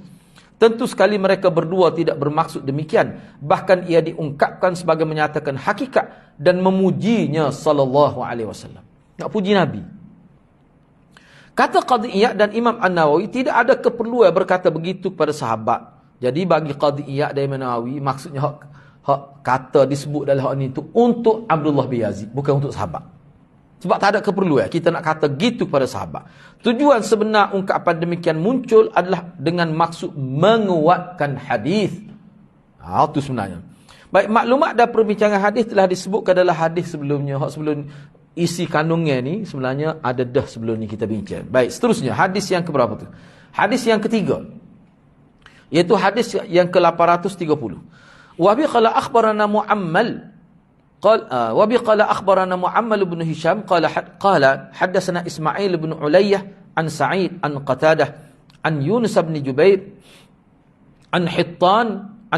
Tentu sekali mereka berdua tidak bermaksud demikian. Bahkan ia diungkapkan sebagai menyatakan hakikat dan memujinya sallallahu alaihi wasallam. Nak puji Nabi. Kata Qadhi Iyad dan Imam An-Nawawi, tidak ada keperluan berkata begitu kepada sahabat. Jadi bagi Qadhi Iyad dan Imam Nawawi, maksudnya hak kata disebut dalam hak ni tu untuk Abdullah bin Yazid, bukan untuk sahabat. Sebab tak ada keperluan kita nak kata gitu kepada sahabat. Tujuan sebenar ungkapan demikian muncul adalah dengan maksud menguatkan hadis. Itu sebenarnya. Baik, maklumat dan perbincangan hadis telah disebutkan dalam hadis sebelumnya. Sebelum isi kandungnya ni sebenarnya ada dah sebelum ni kita bincang. Baik, seterusnya hadis yang keberapa tu? Hadis yang ketiga. Iaitu hadis yang ke-830. Wa bi qala akhbarana Muammal قال أخبرنا معمل بن هشام قال حدثنا إسماعيل بن علية عن سعيد عن قتادة عن يونس بن جبير عن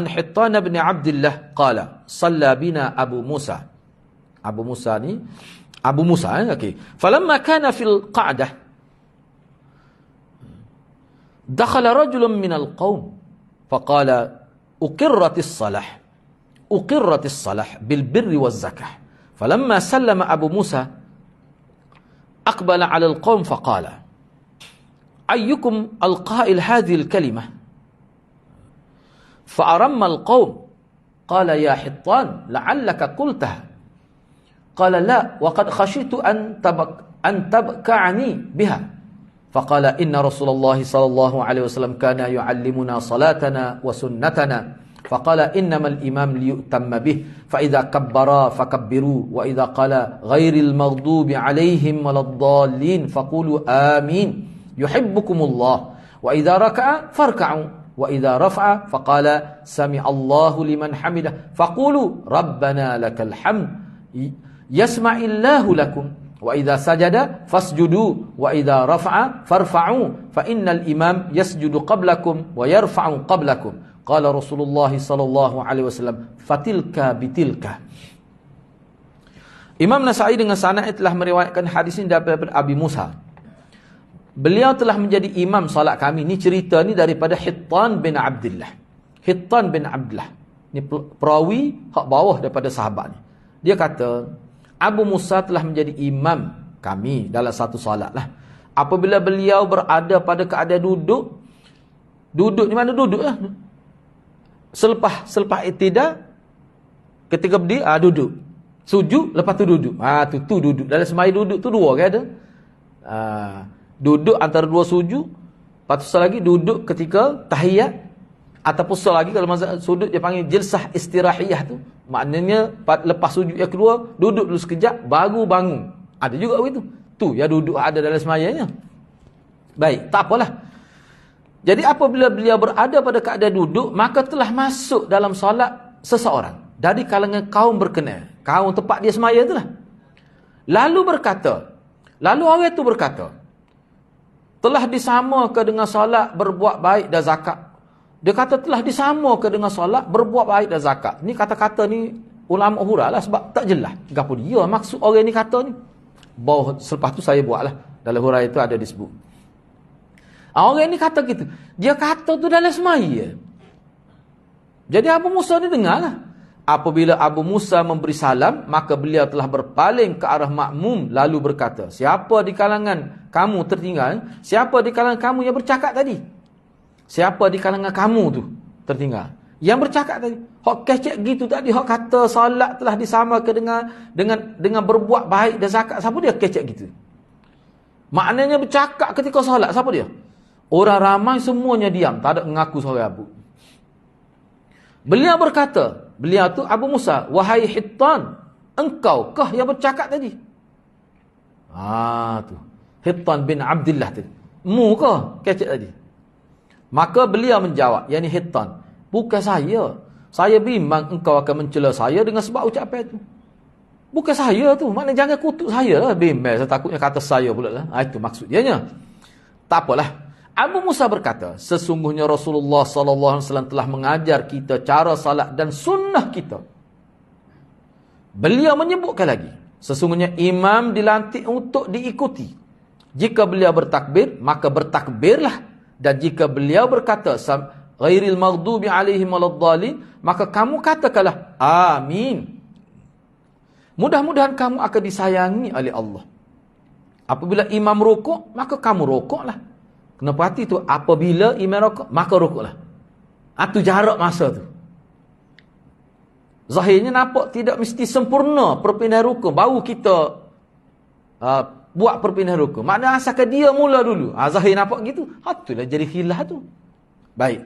حطان بن عبد الله قال صلى بنا أبو موسى فلما كان في القعدة دخل رجل من القوم فقال أقرت الصلاة بالبر والزكاة. فلما سلم أبو موسى أقبل على القوم فقال أيكم القائل هذه الكلمة؟ فأرم القوم. قال يا حطان لعلك قلتها. قال لا وقد خشيت أن تبكعني بها. فقال إن رسول الله صلى الله عليه وسلم كان يعلمنا صلاتنا وسنتنا. فقال إنما الإمام ليؤتم به فإذا كبرا فكبروا وإذا قال غير المغضوب عليهم ولا الضالين فقولوا آمين يحبكم الله وإذا ركع فاركعوا وإذا رفع فقال سمع الله لمن حمده فقولوا ربنا لك الحمد يسمع الله لكم وإذا سجد فاسجدوا وإذا رفع فارفعوا فإن الإمام يسجد قبلكم ويرفع قبلكم. Qala Rasulullah sallallahu alaihi wasallam fatilka bitilka. Imam Nasa'i dengan sanad telah meriwayatkan hadis ini daripada Abi Musa. Beliau telah menjadi imam solat kami. Ni cerita ni daripada Hittan bin Abdullah. Hittan bin Abdullah. Ni perawi hak bawah daripada sahabat ni. Dia kata Abu Musa telah menjadi imam kami dalam satu solat lah. Apabila beliau berada pada keadaan duduk ni mana duduk lah. Selepas iktidal, ketika berdiri, duduk. Sujud, lepas tu duduk. Tu duduk. Dalam sembahyang duduk tu dua kan ada. Duduk antara dua sujud. Lepas tu lagi duduk ketika tahiyat. Ataupun lagi kalau masa sujud dia panggil jilsah istirahiyah tu. Maknanya lepas sujud yang kedua, duduk dulu sekejap, baru bangun. Ada juga begitu. Tu ya duduk ada dalam sembahyangnya. Baik, tak apalah. Jadi apabila beliau berada pada keadaan duduk, maka telah masuk dalam solat seseorang dari kalangan kaum berkenaan. Kaum tempat dia semaya itulah. Lalu orang itu berkata, telah disamakan dengan solat berbuat baik dan zakat. Dia kata telah disamakan dengan solat berbuat baik dan zakat. Ni kata-kata ni ulama hurah lah sebab tak jelas. Gapo dia maksud orang ni kata ni. Bawa selepas tu saya buatlah. Dalam hurah itu ada disebut. Orang ni kata gitu. Dia kata tu dalam semaya. Jadi Abu Musa ni dengar lah. Apabila Abu Musa memberi salam, maka beliau telah berpaling ke arah makmum lalu berkata, siapa di kalangan kamu tertinggal? Siapa di kalangan kamu yang bercakap tadi? Siapa di kalangan kamu tu tertinggal? Yang bercakap tadi, hok kecek gitu tadi, hok kata solat telah disamakan dengan berbuat baik dan zakat. Siapa dia kecek gitu? Maknanya bercakap ketika solat, siapa dia? Orang ramai semuanya diam, tak ada mengaku suara Abu. Beliau berkata, beliau tu Abu Musa, wahai Hittan, engkau kah yang bercakap tadi? Tu Hittan bin Abdullah tadi. Mu kah kecek tadi? Maka beliau menjawab, yakni Hittan, bukan saya. Saya bimbang engkau akan mencela saya dengan sebab ucapan itu. Bukan saya tu. Maknanya jangan kutuk saya lah. Bimbang, saya takutnya kata saya pula lah. Itu maksud dianya. Tak apalah. Abu Musa berkata, sesungguhnya Rasulullah SAW telah mengajar kita cara salat dan sunnah kita. Beliau menyebutkan lagi, sesungguhnya imam dilantik untuk diikuti. Jika beliau bertakbir, maka bertakbirlah. Dan jika beliau berkata, ghairil maghdubi alaihim waladdallin, maka kamu katakanlah amin. Mudah-mudahan kamu akan disayangi oleh Allah. Apabila imam rukuk, maka kamu rukuklah. Kena perhati tu, apabila imam rukuk, maka rukuklah. Itu jarak masa tu. Zahirnya nampak tidak mesti sempurna perpindahan rukuk baru kita buat perpindahan rukuk. Maknanya asalkan dia mula dulu. Zahir nampak gitu. Itulah jadi khilaf tu. Baik.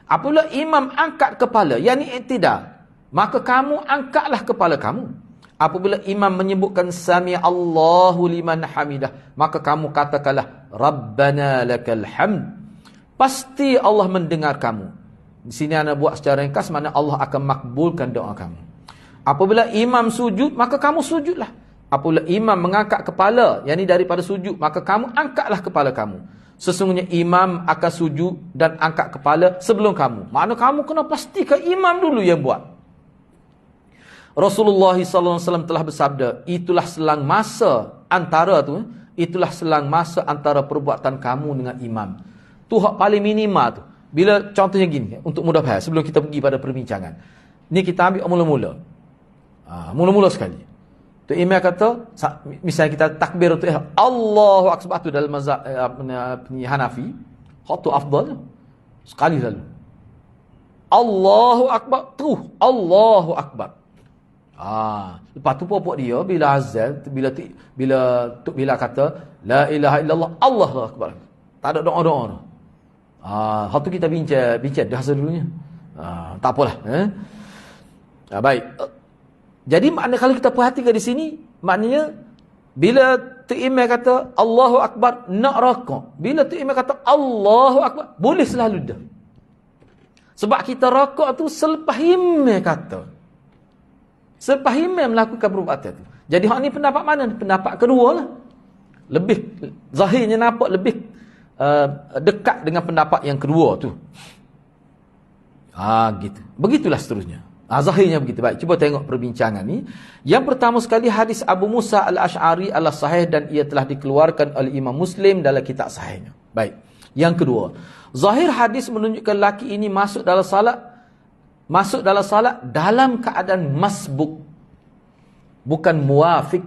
Apabila imam angkat kepala, yakni i'tidal, maka kamu angkatlah kepala kamu. Apabila imam menyebutkan sami Allahu liman hamidah, maka kamu katakanlah Rabbana lakal hamd. Pasti Allah mendengar kamu. Di sini ana buat secara ringkas, makna Allah akan makbulkan doa kamu. Apabila imam sujud, maka kamu sujudlah. Apabila imam mengangkat kepala, yakni daripada sujud, maka kamu angkatlah kepala kamu. Sesungguhnya imam akan sujud dan angkat kepala sebelum kamu. Makna kamu kena pastikan imam dulu yang buat. Rasulullah SAW telah bersabda, itulah selang masa antara perbuatan kamu dengan imam. Tu hak paling minima tu. Bila contohnya gini, untuk mudah faham, sebelum kita pergi pada perbincangan. Ni kita ambil mula-mula. Mula-mula sekali. Tu imam kata, misalnya kita takbir untuk Allahu Akbar tu dalam mazhab Hanafi, hak tu afdal. Sekali lalu. Allahu Akbar, tu Allahu Akbar. Lepas tu pokok dia bila azan, bila kata la ilaha illallah Allahu akbar. Tak ada doa-doa. Hak tu kita bincang dah dulunya. Tak apalah, baik. Jadi makna kalau kita perhatikan di sini, maknanya bila tu imam kata Allahu akbar nak rakaat, bila tu imam kata Allahu akbar boleh selalu dah. Sebab kita rakaat tu selepas imam kata. Selepas imam melakukan perbuatan itu. Jadi hak ni pendapat mana? Pendapat kedua lah. Lebih, zahirnya nampak lebih dekat dengan pendapat yang kedua tu. Gitu. Begitulah seterusnya. Zahirnya begitu. Baik, cuba tengok perbincangan ni. Yang pertama sekali hadis Abu Musa al-Ash'ari adalah sahih dan ia telah dikeluarkan oleh Imam Muslim dalam kitab sahihnya. Baik. Yang kedua, zahir hadis menunjukkan lelaki ini masuk dalam salat dalam keadaan masbuk, bukan muafiq.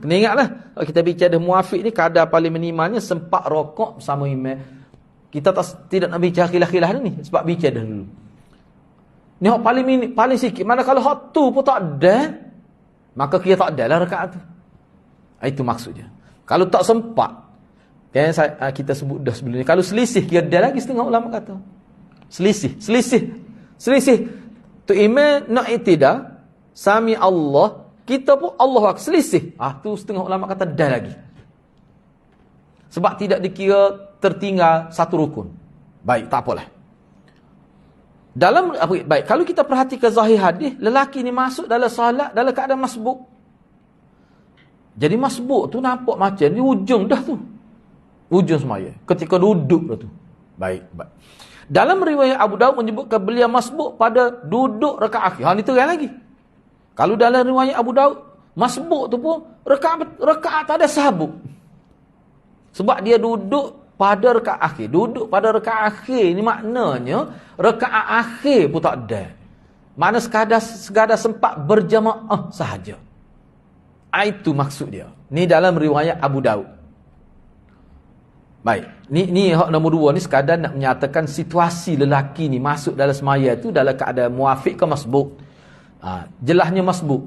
Kena ingatlah, kalau kita bicara muafiq ni kadar paling minimalnya sempat rokok bersama imam. Kita tidak nak bicara khilaf-khilaf ni, sebab bicara dulu. Ni hak paling sikit. Mana kalau hak tu pun tak ada, maka kita tak ada lah rakaat tu. Itu maksudnya. Kalau tak sempat, kita sebut dah sebelum ni, kalau selisih, kita ada lagi setengah ulama kata. Selisih. Tu imam nak i'tidal, sami Allah, kita pun Allah akbar, selisih. Tu setengah ulama kata dah lagi. Sebab tidak dikira tertinggal satu rukun. Baik, tak apalah. Baik, kalau kita perhatikan zahir hadis, lelaki ni masuk dalam salat dalam keadaan masbuk. Jadi masbuk tu nampak macam di ujung dah tu. Ujung semaya. Ketika duduk dah tu. Baik. Dalam riwayat Abu Daud menyebutkan beliau masbuk pada duduk rakaat akhir. Ni terang lagi. Kalau dalam riwayat Abu Daud, masbuk tu pun rakaat tak ada sabuk. Sebab dia duduk pada rakaat akhir. Duduk pada rakaat akhir ni maknanya rakaat akhir pun tak ada. Makna sekadar sempat berjamaah sahaja. Itu maksud dia. Ni dalam riwayat Abu Daud. Baik. Ni hak nombor 2 ni sekadar nak menyatakan situasi lelaki ni masuk dalam semaya tu dalam keadaan muafiq ke masbuk. Jelasnya masbuk.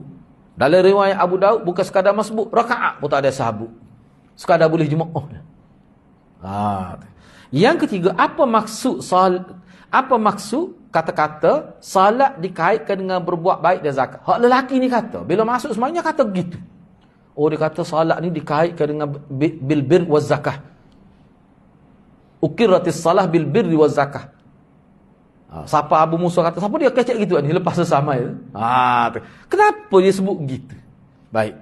Dalam riwayat Abu Daud bukan sekadar masbuk, rakaat pun tak ada sahabuk. Sekadar boleh jemaah. Yang ketiga, apa maksud kata-kata salat dikaitkan dengan berbuat baik dan zakat? Hak lelaki ni kata, bila masuk semayang kata begitu. Oh, dia kata salat ni dikaitkan dengan bil bir wa zakah. Ukiratis salah bil birri wa zakah. Siapa Abu Musa kata, siapa dia kecek gitu ni lepas sesama itu? Kenapa dia sebut gitu? Baik.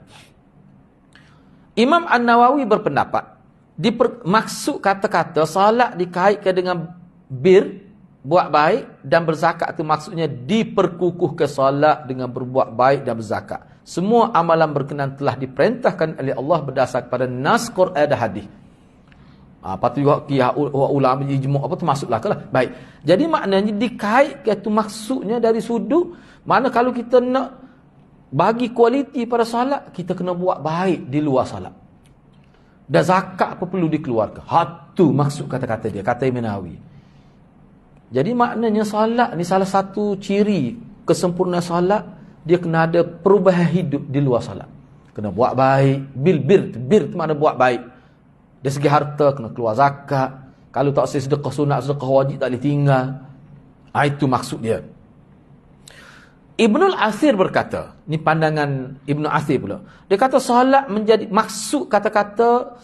Imam An-Nawawi berpendapat, maksud kata-kata salat dikaitkan dengan bir, buat baik dan berzakat itu maksudnya diperkukuhkan salat dengan berbuat baik dan berzakat. Semua amalan berkenan telah diperintahkan oleh Allah berdasar kepada nas Quran dan hadis. Patut juga ulama ijma' apa tu masuklah ke lah. Baik. Jadi maknanya dikaitkan tu maksudnya dari sudut mana kalau kita nak bagi kualiti pada solat, kita kena buat baik di luar solat. Dan zakat apa perlu dikeluarkan. Tu maksud kata-kata dia, kata Imam Nawawi. Jadi maknanya solat ni salah satu ciri kesempurnaan solat, dia kena ada perubahan hidup di luar solat. Kena buat baik, bir tu makna buat baik. Dari segi harta kena keluar zakat. Kalau tak sedekah sunat, sedekah wajib tak boleh tinggal. Itu maksud dia. Ibnul Athir berkata, ni pandangan Ibnu Athir pula. Dia kata solat menjadi maksud kata-kata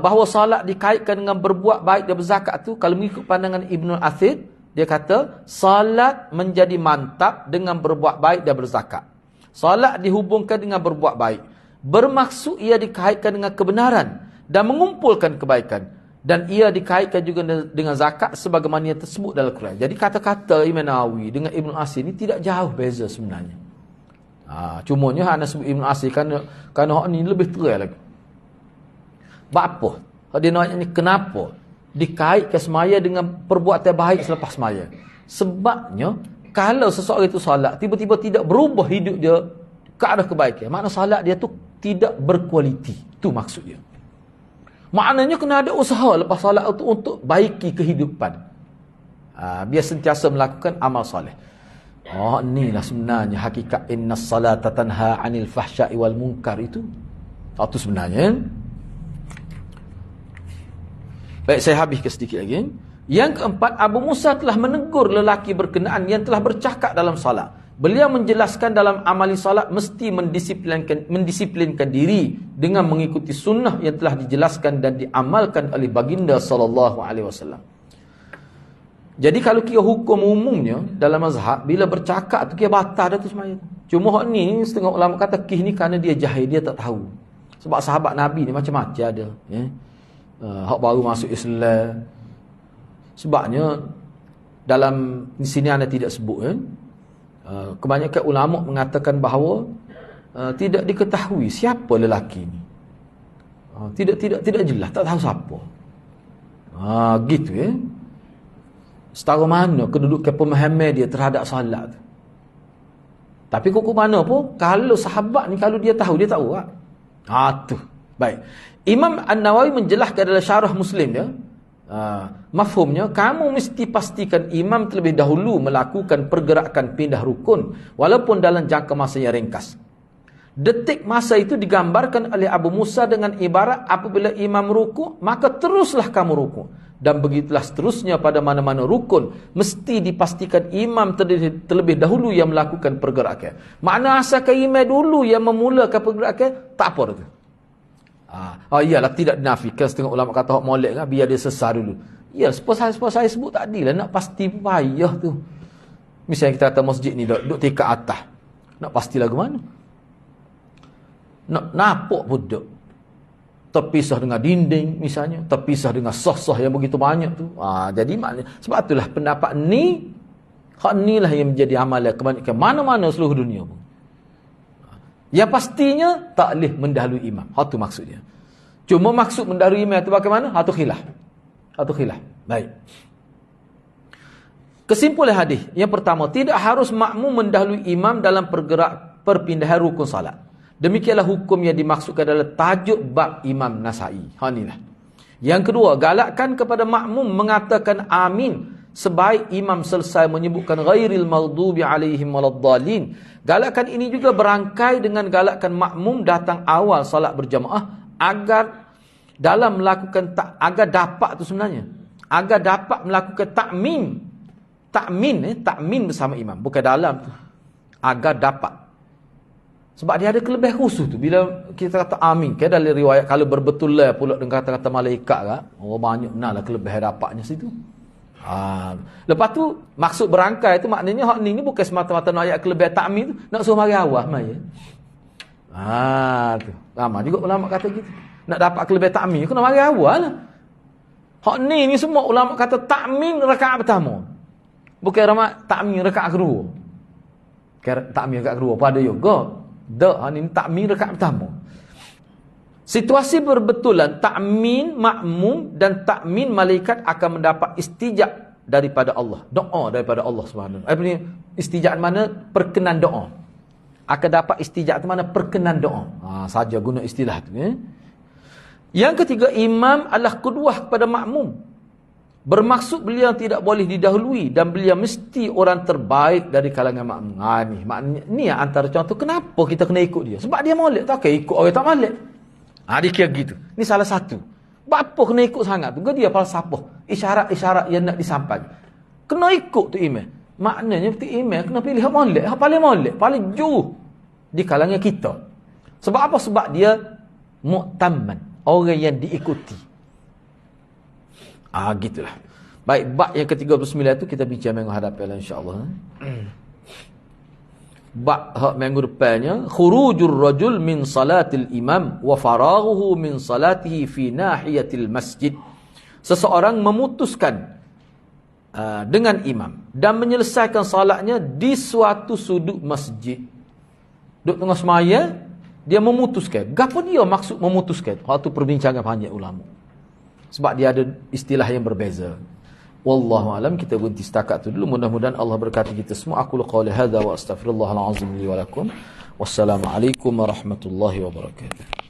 bahawa solat dikaitkan dengan berbuat baik dan berzakat tu, kalau mengikut pandangan Ibnul Athir, dia kata solat menjadi mantap dengan berbuat baik dan berzakat. Solat dihubungkan dengan berbuat baik. Bermaksud ia dikaitkan dengan kebenaran dan mengumpulkan kebaikan, dan ia dikaitkan juga dengan zakat sebagaimana yang tersebut dalam Quran. Jadi kata-kata Imam Nawawi dengan Ibn Asir ni tidak jauh beza sebenarnya. Cumanya hanya sebut Ibn Asir kerana hak ni lebih terang lagi. Apa? Dia nak ni kenapa dikaitkan semaya dengan perbuatan baik selepas semaya? Sebabnya kalau seseorang itu solat tiba-tiba tidak berubah hidup dia ke arah kebaikan, makna solat dia tu tidak berkualiti. Tu maksud dia. Maknanya kena ada usaha lepas solat itu untuk baiki kehidupan. Biar sentiasa melakukan amal soleh. Inilah sebenarnya hakikat innas salata tanha 'anil fahsya'i wal munkar itu. Itu sebenarnya. Baik, saya habiskan sedikit lagi. Yang keempat, Abu Musa telah menegur lelaki berkenaan yang telah bercakap dalam salat. Beliau menjelaskan dalam amali salat mesti mendisiplinkan diri dengan mengikuti sunnah yang telah dijelaskan dan diamalkan oleh baginda sallallahu alaihi wasallam. Jadi kalau kira hukum umumnya dalam mazhab, bila bercakap tu kira batal dah tu semaya. Cuma hak ni setengah ulama kata kih ni kerana dia jahil, dia tak tahu. Sebab sahabat Nabi ni macam-macam ada, hak baru masuk Islam. Sebabnya dalam di sini anda tidak sebut, kebanyakan ulama mengatakan bahawa tidak diketahui siapa lelaki ni. Tidak jelas, tak tahu siapa. Gitu ya. Setara mana kedudukan pemahaman dia terhadap solat tu. Tapi kok mana pun kalau sahabat ni kalau dia tahu tak. Tu. Baik. Imam An-Nawawi menjelaskan dalam syarah Muslim dia, mafhumnya kamu mesti pastikan imam terlebih dahulu melakukan pergerakan pindah rukun walaupun dalam jangka masa yang ringkas. Detik masa itu digambarkan oleh Abu Musa dengan ibarat apabila imam ruku, maka teruslah kamu ruku. Dan begitulah seterusnya pada mana-mana rukun mesti dipastikan imam terlebih dahulu yang melakukan pergerakan. Makna asalkan imam dulu yang memulakan pergerakan, tak apa tu. Iyalah tidak dinafikan. Setengah ulama kata hak molek kan, biar dia sesar dulu. Ya, seperti saya sebut tadi lah, nak pasti payah tu. Misalnya kita kata masjid ni duduk tingkat atas, nak pasti lagu mana? Nak nampak pun duduk terpisah dengan dinding misalnya, terpisah dengan sah-sah yang begitu banyak tu. Jadi maknanya, sebab itulah pendapat ni, hak ni lah yang menjadi amalan kebanyakan mana-mana seluruh dunia pun. Yang pastinya tak boleh mendahului imam. Hak tu maksudnya. Cuma maksud mendahului imam itu bagaimana? Hak tu khilaf. Baik. Kesimpulan hadis. Yang pertama, tidak harus makmum mendahului imam dalam perpindahan rukun salat. Demikianlah hukum yang dimaksudkan dalam tajuk bab Imam Nasai. Inilah. Yang kedua, galakkan kepada makmum mengatakan amin sebaik imam selesai menyebutkan ghairil maghdubi alaihim waladdallin. Galakkan ini juga berangkai dengan galakkan makmum datang awal salat berjamaah agar dalam melakukan agar dapat tu sebenarnya, agar dapat melakukan takmin bersama imam, bukan dalam tu, agar dapat. Sebab dia ada kelebihan khusus tu bila kita kata amin. Kan dalam riwayat kalau berbetul lah pula dengan kata-kata malaikat kan, banyak benar lah kelebihan dapatnya situ. Lepas tu maksud berangkai tu maknanya hak ni bukan semata-mata nak ayat kelebihan takmin tu, nak suruh mari awal mai. Tu. Lama juga ulama kata gitu. Nak dapat kelebihan takmin kena mari awal lah. Hak ni semua ulama kata takmin rakaat pertama. Bukan takmin rakaat kedua. Takmin rakaat kedua pada yoga. Ini takmin rakaat pertama. Situasi berbetulan takmin makmum dan takmin malaikat akan mendapat istijab daripada Allah. Doa daripada Allah Subhanahu. Istijab mana? Perkenan doa. Akan dapat istijab mana? Perkenan doa. Saja guna istilah tu. Yang ketiga, imam adalah qudwah kepada makmum. Bermaksud beliau tidak boleh didahului dan beliau mesti orang terbaik dari kalangan makmum. Maknanya ni antara contoh kenapa kita kena ikut dia. Sebab dia molek, tak kena ikut orang tak molek. Dia kira gitu. Ni salah satu. Apa kena ikut sangat tu? Dia falsafah. Isyarat-isyarat yang nak disampaikan. Kena ikut tu imam. Maknanya betul imam kena pilih hak molek, hak paling molek, paling jauh di kalangan kita. Sebab apa? Sebab dia mu'tamman, orang yang diikuti. Gitulah. Baik, bab yang ke-39 tu kita bincang minggu hadapan insya-Allah. Bab hak minggu depannya, khurujur rajul min salatil imam wa faraghuhu min salatihi fi nahiyatil masjid. Seseorang memutuskan dengan imam dan menyelesaikan salatnya di suatu sudut masjid. Duduk tengah semaya, dia memutuskan. Gapo dia maksud memutuskan? Hak tu perbincangan banyak ulama. Sebab dia ada istilah yang berbeza. Wallahu alam, kita berhenti setakat tu dulu. Mudah-mudahan Allah berkati kita semua. Aku qouli hadza wa astaghfirullahal azim li wa lakum. Wassalamualaikum warahmatullahi wabarakatuh.